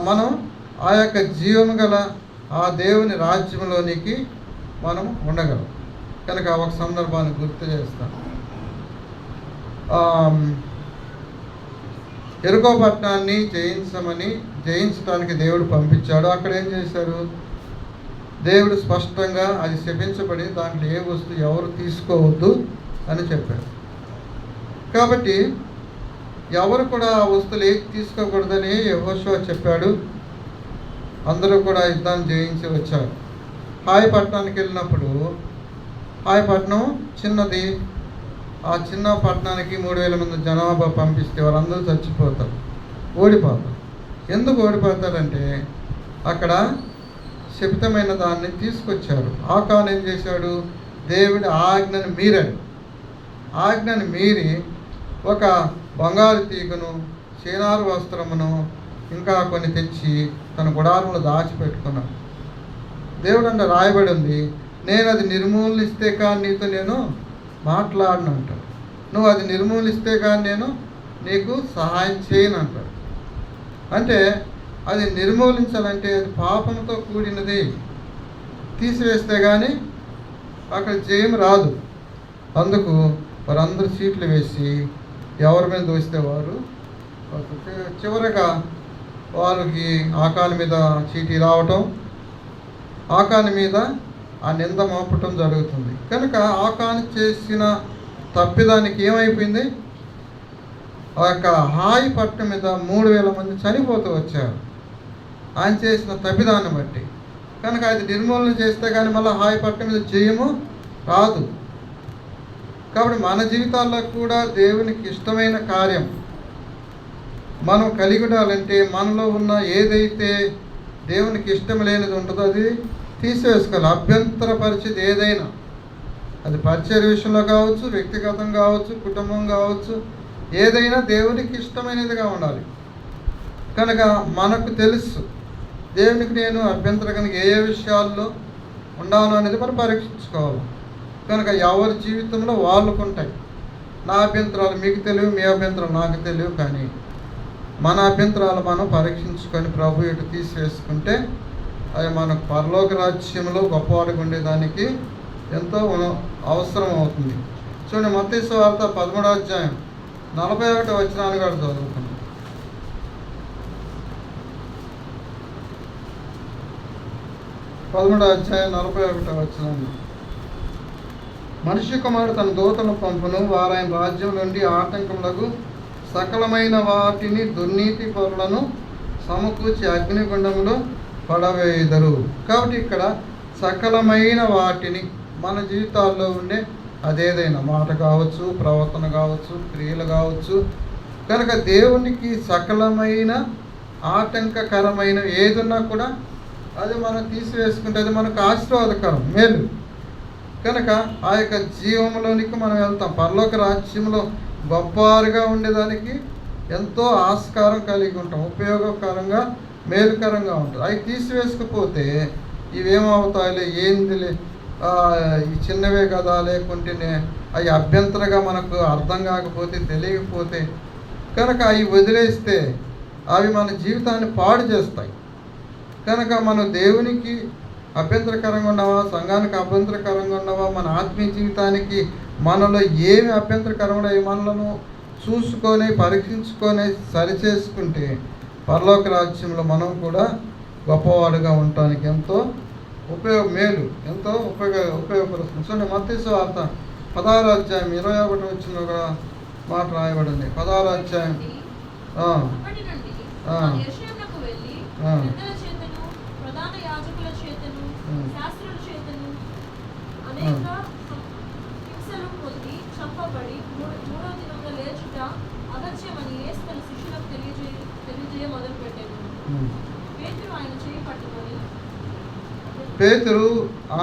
మనం ఆ యొక్క జీవము గల ఆ దేవుని రాజ్యంలోనికి మనం ఉండగలం. కనుక ఒక సందర్భాన్ని గుర్తు చేస్తాను. ఎరుకో పట్టణాన్ని జయించడానికి దేవుడు పంపించాడు. అక్కడ ఏం చేశారు, దేవుడు స్పష్టంగా అది శపించబడి దాంట్లో ఏ వస్తువు ఎవరు తీసుకోవద్దు అని చెప్పారు. కాబట్టి ఎవరు కూడా ఆ వస్తువులు ఏది తీసుకోకూడదని యెహోషువ చెప్పాడు. అందరూ కూడా యుద్ధాన్ని జయించి వచ్చారు. హాయి పట్టణానికి వెళ్ళినప్పుడు, హాయి పట్టణం చిన్నది, ఆ చిన్న పట్టణానికి 3000 మంది జనాభా పంపిస్తే వాళ్ళందరూ చచ్చిపోతారు, ఓడిపోతారు. ఎందుకు ఓడిపోతారంటే అక్కడ శపితమైన దాన్ని తీసుకొచ్చారు. ఆకాను ఏం చేశాడు, దేవుడి ఆజ్ఞను మీరి ఒక బంగారు తీగను, చీనారు వస్త్రమును ఇంకా కొన్ని తెచ్చి తన గుడారంలో దాచిపెట్టుకున్నాడు. దేవుడు అంటే రాయబడి ఉంది, నేను అది నిర్మూలిస్తే కానీ నీతో నేను మాట్లాడను అంటాడు. నువ్వు అది నిర్మూలిస్తే కానీ నేను నీకు సహాయం చేయను అంటాడు. అంటే అది నిర్మూలించాలంటే అది పాపంతో కూడినది. తీసివేస్తే కానీ అక్కడ జయం రాదు. అందుకు వారందరూ సీట్లు వేసి ఎవరి మీద దోస్తే వారు చివరగా వారికి ఆకాని మీద చీటీ రావటం, ఆకాని మీద ఆ నింద మోపటం జరుగుతుంది. కనుక ఆకాని చేసిన తప్పిదానికి ఏమైపోయింది? ఆ యొక్క హాయి పట్టణం మీద 3000 మంది చనిపోతూ వచ్చారు ఆయన చేసిన తప్పిదాన్ని బట్టి. కనుక అది నిర్మూలన చేస్తే కానీ మళ్ళీ హాయి పట్టణం మీద జయము రాదు. కాబట్టి మన జీవితాల్లో కూడా దేవునికి ఇష్టమైన కార్యం మనం కలిగి ఉండాలంటే మనలో ఉన్న ఏదైతే దేవునికి ఇష్టం లేనిది ఉంటుందో అది తీసివేసుకోవాలి. అభ్యంతరపరిచేది ఏదైనా, అది పరిచయ విషయంలో కావచ్చు, వ్యక్తిగతం కావచ్చు, కుటుంబం కావచ్చు, ఏదైనా దేవునికి ఇష్టమైనదిగా ఉండాలి. కనుక మనకు తెలుసు దేవునికి నేను అభ్యంతరకరంగా ఏ విషయాల్లో ఉండాను అనేది మనం పరీక్షించుకోవాలి. కనుక ఎవరి జీవితంలో వాళ్ళకు ఉంటాయి. నా అభ్యంతరాలు మీకు తెలియవు, మీ అభ్యంతరాలు నాకు తెలియవు. కానీ మన అభ్యంతరాలు మనం పరీక్షించుకొని ప్రభు ఇటు తీసివేసుకుంటే అది మనకు పరలోక రాజ్యంలో గొప్పవాడిగా ఉండేదానికి ఎంతో అవసరం అవుతుంది. చూడండి, మత్తయి సువార్త 13వ అధ్యాయం 41వ వచనాన్ని కూడా చదువుకున్నాం. 13వ అధ్యాయం 41వ వచనం. మనిషి కుమారుడు తన దూతలను పంపును, వారు ఆయన రాజ్యం నుండి ఆటంకములకు సకలమైన వాటిని దుర్నీతి పరులను సమకూర్చి అగ్నిగుండములో పడవేయుదరు. కాబట్టి ఇక్కడ సకలమైన వాటిని మన జీవితాల్లో ఉండే అదేదైనా మాట కావచ్చు, ప్రవర్తన కావచ్చు, క్రియలు కావచ్చు. కనుక దేవునికి సకలమైన ఆటంకకరమైన ఏదున్నా కూడా అది మనం తీసివేసుకుంటే అది మనకు ఆశీర్వాదకరం, మేలు. కనుక ఆ యొక్క జీవంలోనికి మనం వెళ్తాం. పరలోక రాజ్యంలో గొప్పవారుగా ఉండేదానికి ఎంతో ఆస్కారం కలిగి ఉంటాం, ఉపయోగకరంగా మేలుకరంగా ఉంటుంది. అవి తీసివేసుకపోతే ఇవేమవుతాయిలే, ఏందిలే, ఈ చిన్నవే కదా, లేకుంటేనే అవి అభ్యంతరంగా మనకు అర్థం కాకపోతే, తెలియకపోతే కనుక అవి వదిలేస్తే అవి మన జీవితాన్ని పాడు చేస్తాయి. కనుక మనం దేవునికి అభ్యంతరకరంగా ఉన్నావా, సంఘానికి అభ్యంతరకరంగా ఉన్నావా, మన ఆత్మీయ జీవితానికి మనలో ఏమి అభ్యంతరకరంగా మనలను చూసుకొని పరీక్షించుకొని సరిచేసుకుంటే పరలోక రాజ్యంలో మనం కూడా గొప్పవాడుగా ఉండటానికి ఎంతో మేలు, ఎంతో ఉపయోగపడుతుంది. చూడండి, మత్తయి సువార్త 16వ అధ్యాయం 21వ వచనంలో ఒక మాట రాయబడింది. 16వ అధ్యాయం పేతురు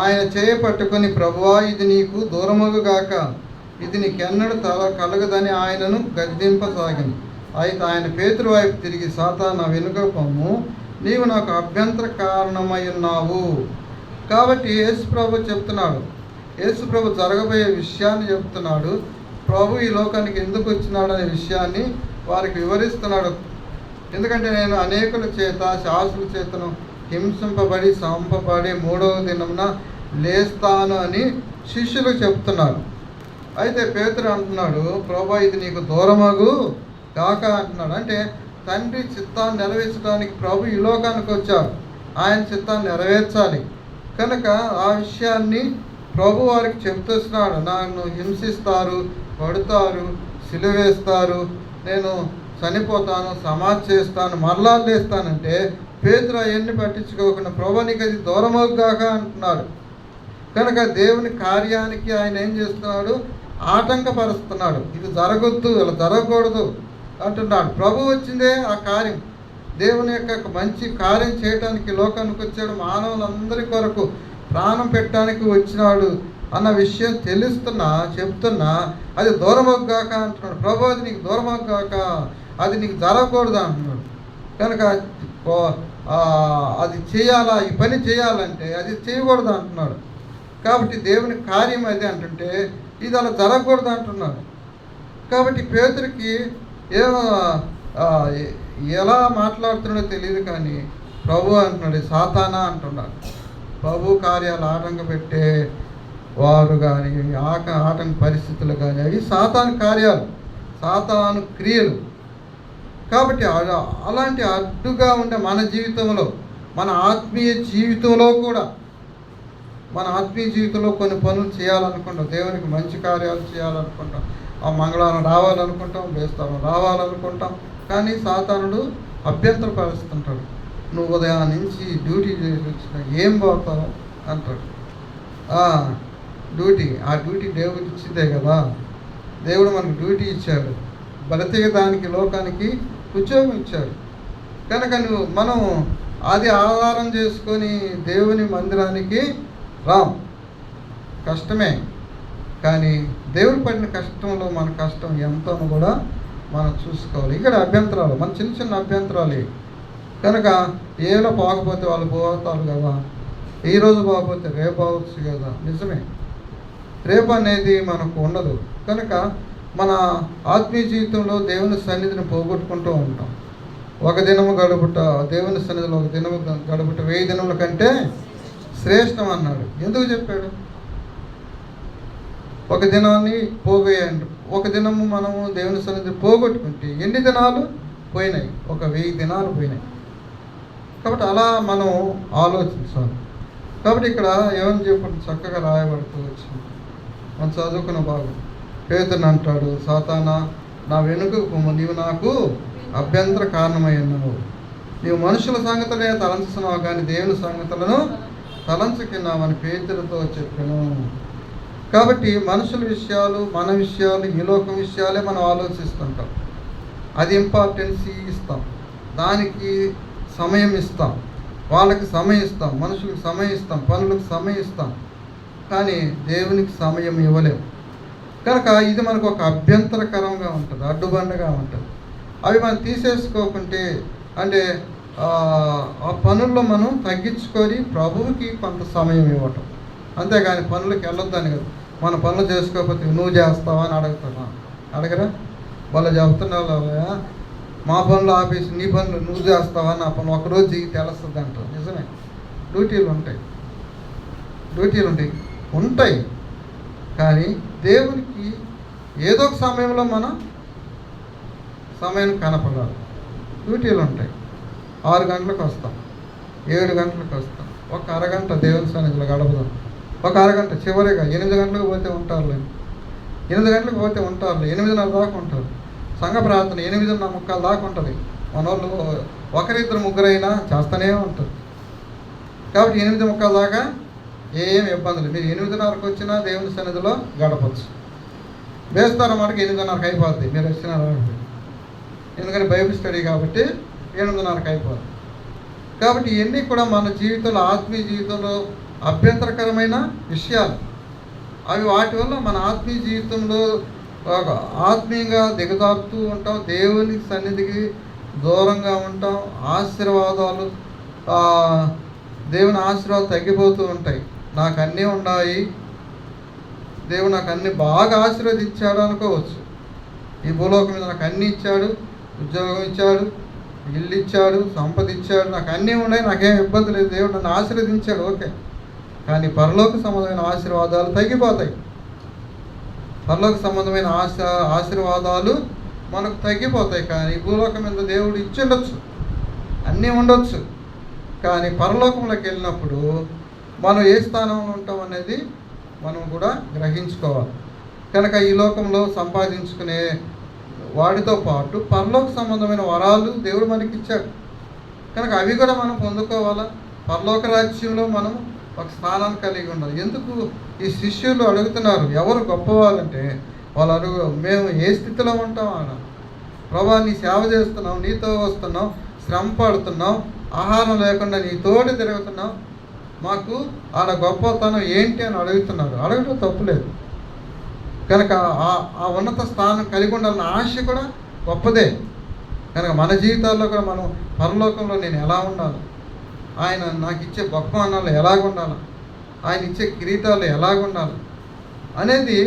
ఆయన చేయ పట్టుకొని, ప్రభువా ఇది నీకు దూరమగుగాక, ఇది నీకెన్నడూ కలగదని ఆయనను గద్దింపసాగింది. అయితే ఆయన పేతురు వైపు తిరిగి, సాతానా వెనుక పొమ్ము, నీవు నాకు అభ్యంతర కారణమై ఉన్నావు. కాబట్టి యేసు ప్రభు చెప్తున్నాడు, యేసు ప్రభు జరగబోయే విషయాన్ని చెప్తున్నాడు. ప్రభు ఈ లోకానికి ఎందుకు వచ్చినాడు అనే విషయాన్ని వారికి వివరిస్తున్నాడు. ఎందుకంటే నేను అనేకుల చేత శాస్త్రుల చేతను హింసింపబడి చంపబడి 3వ దినమున లేస్తాను అని శిష్యులు చెప్తున్నారు. అయితే పేతురు అంటున్నాడు, ప్రభు ఇది నీకు దూరమగు కాక అంటున్నాడు. అంటే తండ్రి చిత్తాన్ని నెరవేర్చడానికి ప్రభు ఈ లోకానికి వచ్చారు, ఆయన చిత్తాన్ని నెరవేర్చాలి. కనుక ఆ విషయాన్ని ప్రభు వారికి చెప్తున్నాడు. నన్ను హింసిస్తారు, కొడతారు, సిలువేస్తారు, నేను చనిపోతాను, సమాధి చేస్తాను, మరలా లేస్తానంటే పేతురు అవన్నీ పట్టించుకోకుండా ప్రభు నీకు అది దూరమవుగాక అంటున్నాడు. కనుక దేవుని కార్యానికి ఆయన ఏం చేస్తున్నాడు? ఆటంకపరుస్తున్నాడు. ఇది జరగొద్దు, ఇలా జరగకూడదు అంటున్నాడు. ప్రభు వచ్చిందే ఆ కార్యం, దేవుని యొక్క మంచి కార్యం చేయడానికి లోకానికి వచ్చాడు. మానవులందరి కొరకు ప్రాణం పెట్టడానికి వచ్చినాడు అన్న విషయం చెప్తున్నా అది దూరమవుగాక అంటున్నాడు. ప్రభు అది నీకు దూరమవుగాక, అది నీకు జరగకూడదు అంటున్నాడు. కనుక అది చేయాలా, ఈ పని చేయాలంటే అది చేయకూడదు అంటున్నాడు. కాబట్టి దేవుని కార్యం అది అంటుంటే ఇది అలా జరగకూడదు అంటున్నాడు. కాబట్టి పేతురికి ఏమో ఎలా మాట్లాడుతున్నాడో తెలియదు, కానీ ప్రభు అంటున్నాడు సాతానా అంటున్నాడు. ప్రభు కార్యాలు ఆటంక పెట్టే వారు కానీ ఆటంక పరిస్థితులు కానీ అవి సాతాను కార్యాలు, సాతాను క్రియలు. కాబట్టి అలాంటి అడ్డుగా ఉండే మన జీవితంలో, మన ఆత్మీయ జీవితంలో కూడా, మన ఆత్మీయ జీవితంలో కొన్ని పనులు చేయాలనుకుంటాం, దేవునికి మంచి కార్యాలు చేయాలనుకుంటాం, ఆ మంగళవారం రావాలనుకుంటాం, బేస్తారం రావాలనుకుంటాం, కానీ సాతానుడు అభ్యంతరపరుస్తుంటాడు. నువ్వు ఉదయం నుంచి డ్యూటీ చేసి వచ్చిన ఏం పోతావు అంటాడు. ఆ డ్యూటీ దేవుడు ఇచ్చిందే కదా, దేవుడు మనకు డ్యూటీ ఇచ్చాడు, బ్రతికడానికి లోకానికి ఉద్యోగం ఇచ్చాడు. కనుక మనం అది ఆధారం చేసుకొని దేవుని మందిరానికి రాం. కష్టమే, కానీ దేవుడు పడిన కష్టంలో మన కష్టం ఎంతో కూడా మనం చూసుకోవాలి. ఇక్కడ అభ్యంతరాలు మన చిన్న చిన్న అభ్యంతరాలు. కనుక ఏలో పోకపోతే వాళ్ళు పోతారు కదా, ఈరోజు పోకపోతే రేపు అవచ్చు కదా. నిజమే, రేపు అనేది మనకు ఉండదు. కనుక మన ఆత్మీయ జీవితంలో దేవుని సన్నిధిని పోగొట్టుకుంటూ ఉంటాం. ఒక దినము గడుపుట, దేవుని సన్నిధిలో ఒక దినము గడుపుట 1000 దినముల కంటే శ్రేష్టం అన్నాడు. ఎందుకు చెప్పాడు? ఒక దినాన్ని పోగేయండి. ఒక దినము మనము దేవుని సన్నిధిని పోగొట్టుకుంటే ఎన్ని దినాలు పోయినాయి? ఒక 1000 దినాలు పోయినాయి. కాబట్టి అలా మనం ఆలోచించాలి. కాబట్టి ఇక్కడ ఏమని చెప్పండి చక్కగా రాయబడుతూ వచ్చింది, మనం చదువుకున్న భాగం. పేతురు అంటాడు, సాతానా నా వెనుకకు పొమ్ము, నీవు నాకు అభ్యంతర కారణమై ఉన్నావు. నీవు మనుషుల సంగతులే తలంచుతున్నావు, కానీ దేవుని సంగతులను తలంచుకున్నావని పేతురుతో చెప్పాను. కాబట్టి మనుషుల విషయాలు, మన విషయాలు, ఈ లోకం విషయాలే మనం ఆలోచిస్తుంటాం. అది ఇంపార్టెన్సీ ఇస్తాం, దానికి సమయం ఇస్తాం, వాళ్ళకి సమయం ఇస్తాం, మనుషులకు సమయం ఇస్తాం, పనులకు సమయం ఇస్తాం, కానీ దేవునికి సమయం ఇవ్వలేము. కనుక ఇది మనకు ఒక అభ్యంతరకరంగా ఉంటుంది, అడ్డుబండగా ఉంటుంది. అవి మనం తీసేసుకోకుంటే, అంటే ఆ పనుల్లో మనం తగ్గించుకొని ప్రభువుకి కొంత సమయం ఇవ్వటం, అంతేగాని పనులకు వెళ్ళొద్దని కదా. మన పనులు చేసుకోకపోతే నువ్వు చేస్తావా అని అడగరా? వాళ్ళు చెప్తున్నావు, మా పనులు ఆపేసి నీ పనులు నువ్వు చేస్తావా, నా పనులు ఒకరోజు దిగి తెలుస్తుంది అంటారు. నిజమే, డ్యూటీలు ఉంటాయి, కానీ దేవునికి ఏదో ఒక సమయంలో మనం సమయం కనపడాలి. డ్యూటీలు ఉంటాయి. 6 గంటలకు వస్తాం, 7 గంటలకు వస్తాం, ఒక అరగంట దేవుని సన్నిధిలో గడపదాం. ఒక అరగంట చివరిగా 8 గంటలకు పోతే ఉంటారులే, 8 గంటలకు పోతే ఉంటారులే, 8:30 దాకా ఉంటారు. సంఘ ప్రార్థన 8:45 దాకా ఉంటుంది. మన వాళ్ళు 1-2-3 అయినా చేస్తూనే ఉంటారు. కాబట్టి 8:45 దాకా ఏం ఇబ్బందులు. మీరు 8:30కు వచ్చినా దేవుని సన్నిధిలో గడపచ్చు. వేస్తారు అన్నమాటకి 8:30కి అయిపోద్ది మీరు వచ్చినారు, ఎందుకంటే బైబిల్ స్టడీ కాబట్టి 8:30కి అయిపోద్ది. కాబట్టి ఇవన్నీ కూడా మన జీవితంలో, ఆత్మీయ జీవితంలో అభ్యంతరకరమైన విషయాలు. అవి వాటి వల్ల మన ఆత్మీయ జీవితంలో ఆత్మీయంగా దిగజారుతూ ఉంటాం, దేవుని సన్నిధికి దూరంగా ఉంటాం, ఆశీర్వాదాలు, దేవుని ఆశీర్వాదాలు తగ్గిపోతూ ఉంటాయి. నాకు అన్నీ ఉన్నాయి, దేవుడు నాకు అన్నీ బాగా ఆశీర్వదించాడు అనుకోవచ్చు. ఈ భూలోకం మీద నాకు అన్నీ ఇచ్చాడు, ఉద్యోగం ఇచ్చాడు, ఇల్లు ఇచ్చాడు, సంపద ఇచ్చాడు, నాకు అన్నీ ఉన్నాయి, నాకేం ఇబ్బంది లేదు, దేవుడు నన్ను ఆశీర్వదించాడు, ఓకే. కానీ పరలోక సంబంధమైన ఆశీర్వాదాలు తగ్గిపోతాయి. పరలోక సంబంధమైన ఆశీర్వాదాలు మనకు తగ్గిపోతాయి. కానీ భూలోకం మీద దేవుడు ఇచ్చిండొచ్చు, అన్నీ ఉండొచ్చు, కానీ పరలోకంలోకి వెళ్ళినప్పుడు మనం ఏ స్థానంలో ఉంటాం అనేది మనం కూడా గ్రహించుకోవాలి. కనుక ఈ లోకంలో సంపాదించుకునే వాటితో పాటు పరలోక సంబంధమైన వరాలు దేవుడు మనకి ఇచ్చాడు. కనుక అవి కూడా మనం పొందుకోవాలా. పరలోక రాజ్యంలో మనం ఒక స్థానాన్ని కలిగి ఉండాలి. ఎందుకు ఈ శిష్యులు అడుగుతున్నారు, ఎవరు గొప్పవాళ్ళంటే వాళ్ళు మేము ఏ స్థితిలో ఉంటాం అన్న, ప్రభా నీ సేవ చేస్తున్నాం, నీతో వస్తున్నాం, శ్రమ పడుతున్నాం, ఆహారం లేకుండా నీతోటి తిరుగుతున్నాం, మాకు ఆడ గొప్పతనం ఏంటి అని అడుగుతున్నారు. అడగడం తప్పులేదు. కనుక ఆ ఉన్నత స్థానం కలిగి ఉండాలన్న ఆశ కూడా గొప్పదే. కనుక మన జీవితాల్లో కూడా మనం పరలోకంలో నేను ఎలా ఉండాలి, ఆయన నాకు ఇచ్చే గొప్ప అన్నాళ్ళు ఎలాగ ఉండాలి, ఆయన ఇచ్చే కిరీటాలు ఎలాగుండాలి అనేది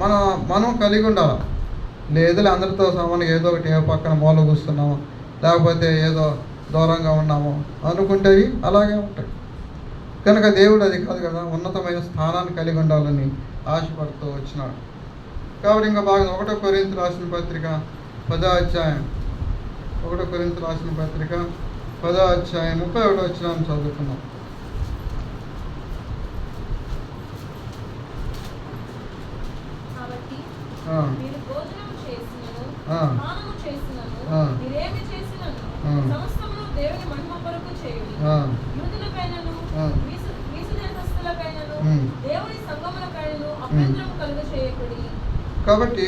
మనం కలిగి ఉండాలి. లేదులే అందరితో సమానంగా ఏదో ఒకటి ఏ పక్కన మూల కూస్తున్నాము, లేకపోతే ఏదో దూరంగా ఉన్నాము అనుకుంటే అలాగే ఉంటాయి. కనుక దేవుడు అది కాదు కదా, ఉన్నతమైన స్థానాన్ని కలిగి ఉండాలని ఆశపడుతూ వచ్చినాడు. కాబట్టి ఇంకా బాగా 1 కొరింథీయులకు రాసిన పత్రిక 10వ అధ్యాయం 1 కొరింథీయులకు రాసిన పత్రిక 10వ అధ్యాయం 31వ వచనం చదువుకున్నాం. కాబట్టి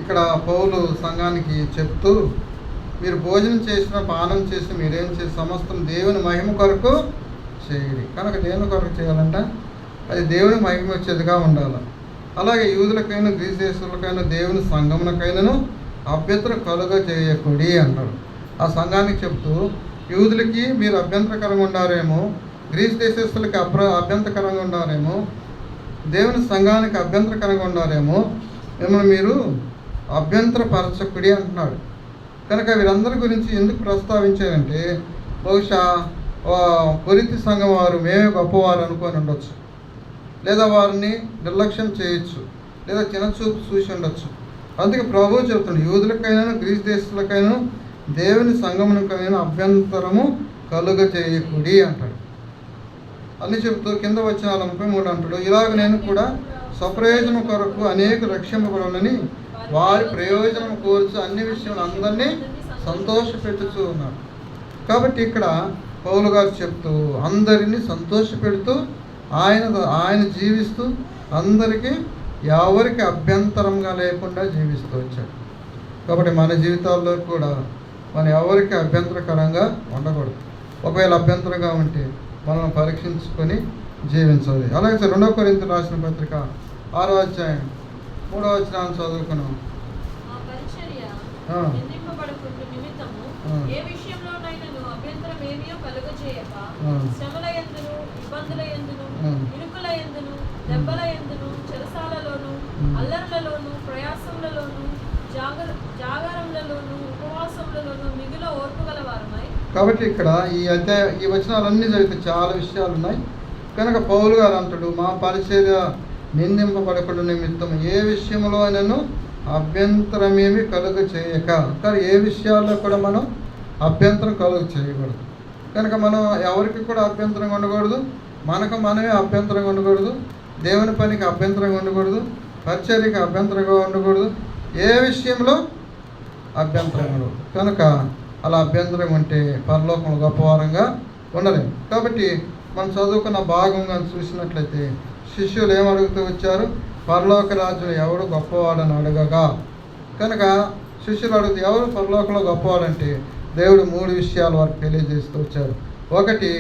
ఇక్కడ పౌలు సంఘానికి చెప్తూ, మీరు భోజనం చేసిన పానం చేసి మీరేం చేసి సమస్తం దేవుని మహిమ కొరకు చేయాలి. కనుక దేవుని కొరకు చేయాలంటే అది దేవుని మహిమ వచ్చేదిగా ఉండాలి. అలాగే యూదులకైనా గ్రీసు దేశులకైనా దేవుని సంఘమునకైనాను అభ్యంతరం కలుగ చేయకూడి అంటాడు. ఆ సంఘానికి చెప్తూ, యూదులకి మీరు అభ్యంతరకరంగా ఉండారేమో, గ్రీసు దేశస్తులకి అభ్యంతరకరంగా ఉండారేమో, దేవుని సంఘానికి అభ్యంతరకరంగా ఉండారేమో, మిమ్మల్ని మీరు అభ్యంతరపరచకుడి అంటున్నాడు. కనుక వీరందరి గురించి ఎందుకు ప్రస్తావించారంటే, బహుశా కొరింథీ సంఘం వారు మేమే గొప్పవారు అనుకొని ఉండొచ్చు, లేదా వారిని నిర్లక్ష్యం చేయొచ్చు, లేదా చిన్నచూపు చూసి ఉండొచ్చు. అందుకే ప్రభువు చెబుతున్నాడు, యూదులకైనా గ్రీసు దేశస్తులకైనా దేవుని సంఘమునకైనా అభ్యంతరము కలుగ చేయకుడి అంటాడు. అన్ని చెబుతూ కింద వచ్చిన 33 అంటాడు, ఇలాగ నేను కూడా స్వప్రయోజనం కొరకు అనేక రక్షింపబడాలని వారి ప్రయోజనం కోర్చు అన్ని విషయంలో అందరినీ సంతోషపెట్టుతూ ఉన్నాడు. కాబట్టి ఇక్కడ పౌలు గారు చెప్తూ అందరినీ సంతోషపెడుతూ ఆయన జీవిస్తూ అందరికీ ఎవరికి అభ్యంతరంగా లేకుండా జీవిస్తూ వచ్చాడు. కాబట్టి మన జీవితాల్లో కూడా మనం ఎవరికి అభ్యంతరకరంగా ఉండకూడదు. ఒకవేళ అభ్యంతరంగా ఉంటే మనం పరీక్షించుకొని జీవించాలి. అలాగే 2 కొరింథీయులకు రాసిన పత్రిక 6వ అధ్యాయం 3వ వచనాన్ని చదువుకున్నాం. కాబట్టి ఇక్కడ ఈ వచనాలన్నీ జరిగితే చాలా విషయాలు ఉన్నాయి. కనుక పౌలు గారు అంటాడు, మా పరిచర్య నిందింపబడకుండా నిమిత్తం ఏ విషయంలో అయినను అభ్యంతరమేమి కలుగ చేయక. కానీ ఏ విషయాల్లో కూడా మనం అభ్యంతరం కలుగ చేయకూడదు. కనుక మనం ఎవరికి కూడా అభ్యంతరంగా ఉండకూడదు, మనకు మనమే అభ్యంతరంగా ఉండకూడదు, దేవుని పనికి అభ్యంతరంగా ఉండకూడదు, పరిచర్యకి అభ్యంతరంగా ఉండకూడదు, ఏ విషయంలో అభ్యంతరంగా ఉండదు. కనుక అలా అభ్యంతరం ఉంటే పరలోకంలో గొప్పవారంగా ఉండలేము. కాబట్టి మనం చదువుకున్న భాగంగా చూసినట్లయితే శిష్యులు ఏమడుగుతూ వచ్చారు, పరలోక రాజ్యం ఎవడు గొప్పవాడని అడగగా. కనుక శిష్యులు అడుగుతూ ఎవరు పరలోకంలో గొప్పవాడంటే దేవుడు 3 విషయాలు వారికి తెలియజేస్తూ వచ్చారు. ఒకటి,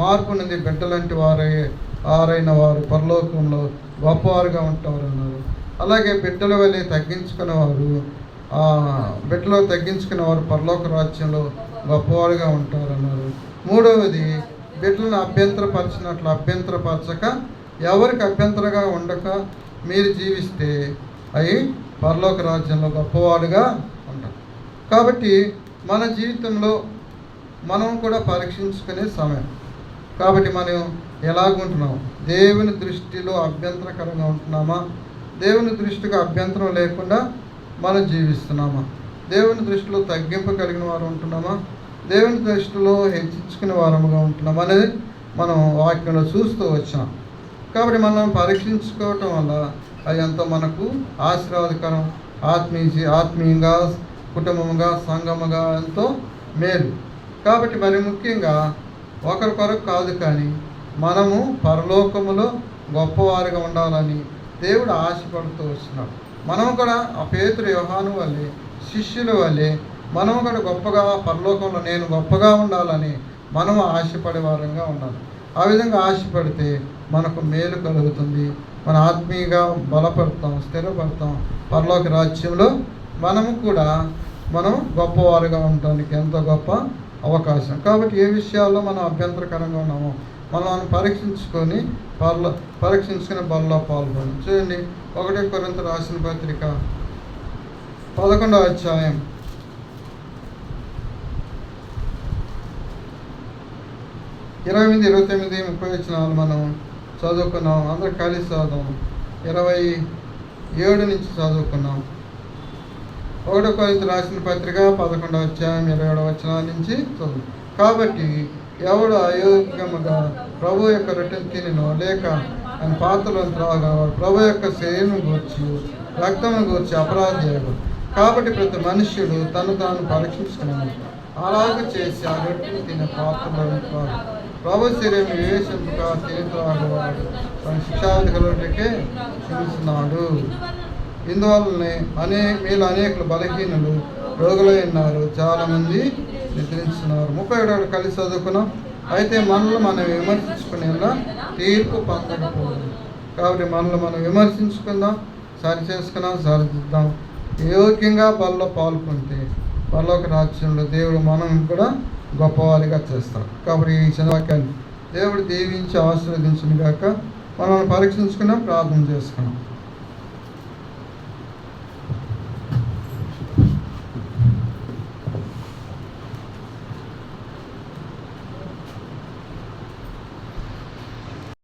మార్పు నుండి బిడ్డలంటి వారైన వారు పరలోకంలో గొప్పవారుగా ఉంటారు అన్నారు. అలాగే బిడ్డల వల్లే తగ్గించుకునేవారు పరలోక రాజ్యంలో గొప్పవారుగా ఉంటారన్నారు. 3వది, బిడ్డలను అభ్యంతరపరచక ఎవరికి అభ్యంతరంగా ఉండక మీరు జీవిస్తే అవి పరలోక రాజ్యంలో గొప్పవాడుగా ఉంటారు. కాబట్టి మన జీవితంలో మనం కూడా పరీక్షించుకునే సమయం. కాబట్టి మనం ఎలాగుంటున్నాం, దేవుని దృష్టిలో అభ్యంతరకరంగా ఉంటున్నామా, దేవుని దృష్టికి అభ్యంతరం లేకుండా మనం జీవిస్తున్నామా, దేవుని దృష్టిలో తగ్గింపు కలిగిన వారు ఉంటున్నామా, దేవుని దృష్టిలో హెచ్చించుకునే వారముగా ఉంటున్నాం అనేది మనం వాక్యంలో చూస్తూ వచ్చాం. కాబట్టి మనం పరీక్షించుకోవటం వల్ల అది ఎంతో మనకు ఆశీర్వాదకరం, ఆత్మీయంగా, కుటుంబంగా, సంఘముగా ఎంతో మేలు. కాబట్టి మరి ముఖ్యంగా ఒకరికొరకు కాదు, కానీ మనము పరలోకములో గొప్పవారిగా ఉండాలని దేవుడు ఆశపడుతూ వస్తున్నాడు. మనం కూడా ఆ పేతురు, యోహాను వల్లే, శిష్యుల వల్లే మనం కూడా గొప్పగా పరలోకంలో నేను గొప్పగా ఉండాలని మనము ఆశపడే వారంగా ఉండాలి. ఆ విధంగా ఆశపడితే మనకు మేలు కలుగుతుంది, మన ఆత్మీయంగా బలపడతాం, స్థిరపడతాం. పరలోక రాజ్యంలో మనం గొప్పవారుగా ఉండడానికి ఎంతో గొప్ప అవకాశం. కాబట్టి ఏ విషయాల్లో మనం అభ్యంతరకరంగా ఉన్నామో మనం పరీక్షించుకుని బల్లో పాల్గొని చూడండి. 1 కొరింథీయులకు రాసిన పత్రిక 11వ అధ్యాయం 28, 29, 30 వచనాలు మనం చదువుకున్నాం. అందరూ కలిసి చదువుదాం. 27 నుంచి చదువుకున్నాం. 1 కొరింథీయులకు రాసిన పత్రిక 11వ అధ్యాయం 27వ వచనం నుంచి చదువు. కాబట్టి ఎవడు అయోగ్యముగా ప్రభు యొక్క రొట్టెను తినో లేక ఆయన పాత్రలను త్రాగలవాడు ప్రభు యొక్క శరీరం గూర్చి రక్తమును గూర్చి అపరాధం చేయడు. కాబట్టి ప్రతి మనుష్యుడు తను తాను పరీక్షించుకున్నాడు. అలాగే చేసి ఆ రొట్టెను తినే పాత్రలను త్రాగు. ప్రభు శరీరం వివేశంగా తిని త్రాగవాడు తన శిక్షాధికారులకే క్షమిస్తున్నాడు. ఇందువల్లనే మీలో అనేకులు బలహీనులు రోగులై ఉన్నారు, చాలామంది నిద్రించున్నారు. 37 కలిసి చదువుకున్నాం. అయితే మనల్ని మనం విమర్శించుకునేలా తీర్పు పొందకపోదు. కాబట్టి మనల్ని మనం విమర్శించుకుందాం, సరిదిద్దాం. యోగ్యంగా బల్లో పాల్గొంటే పరలోక రాజ్యంలో దేవుడు మనం కూడా గొప్పవారిగా చేస్తాడు. కాబట్టి ఈ చిన్నవాక్యాన్ని దేవుడు దీవించి ఆశీర్వదించును గాక. మనం పరీక్షించుకున్నాం, ప్రార్థన చేసుకున్నాం.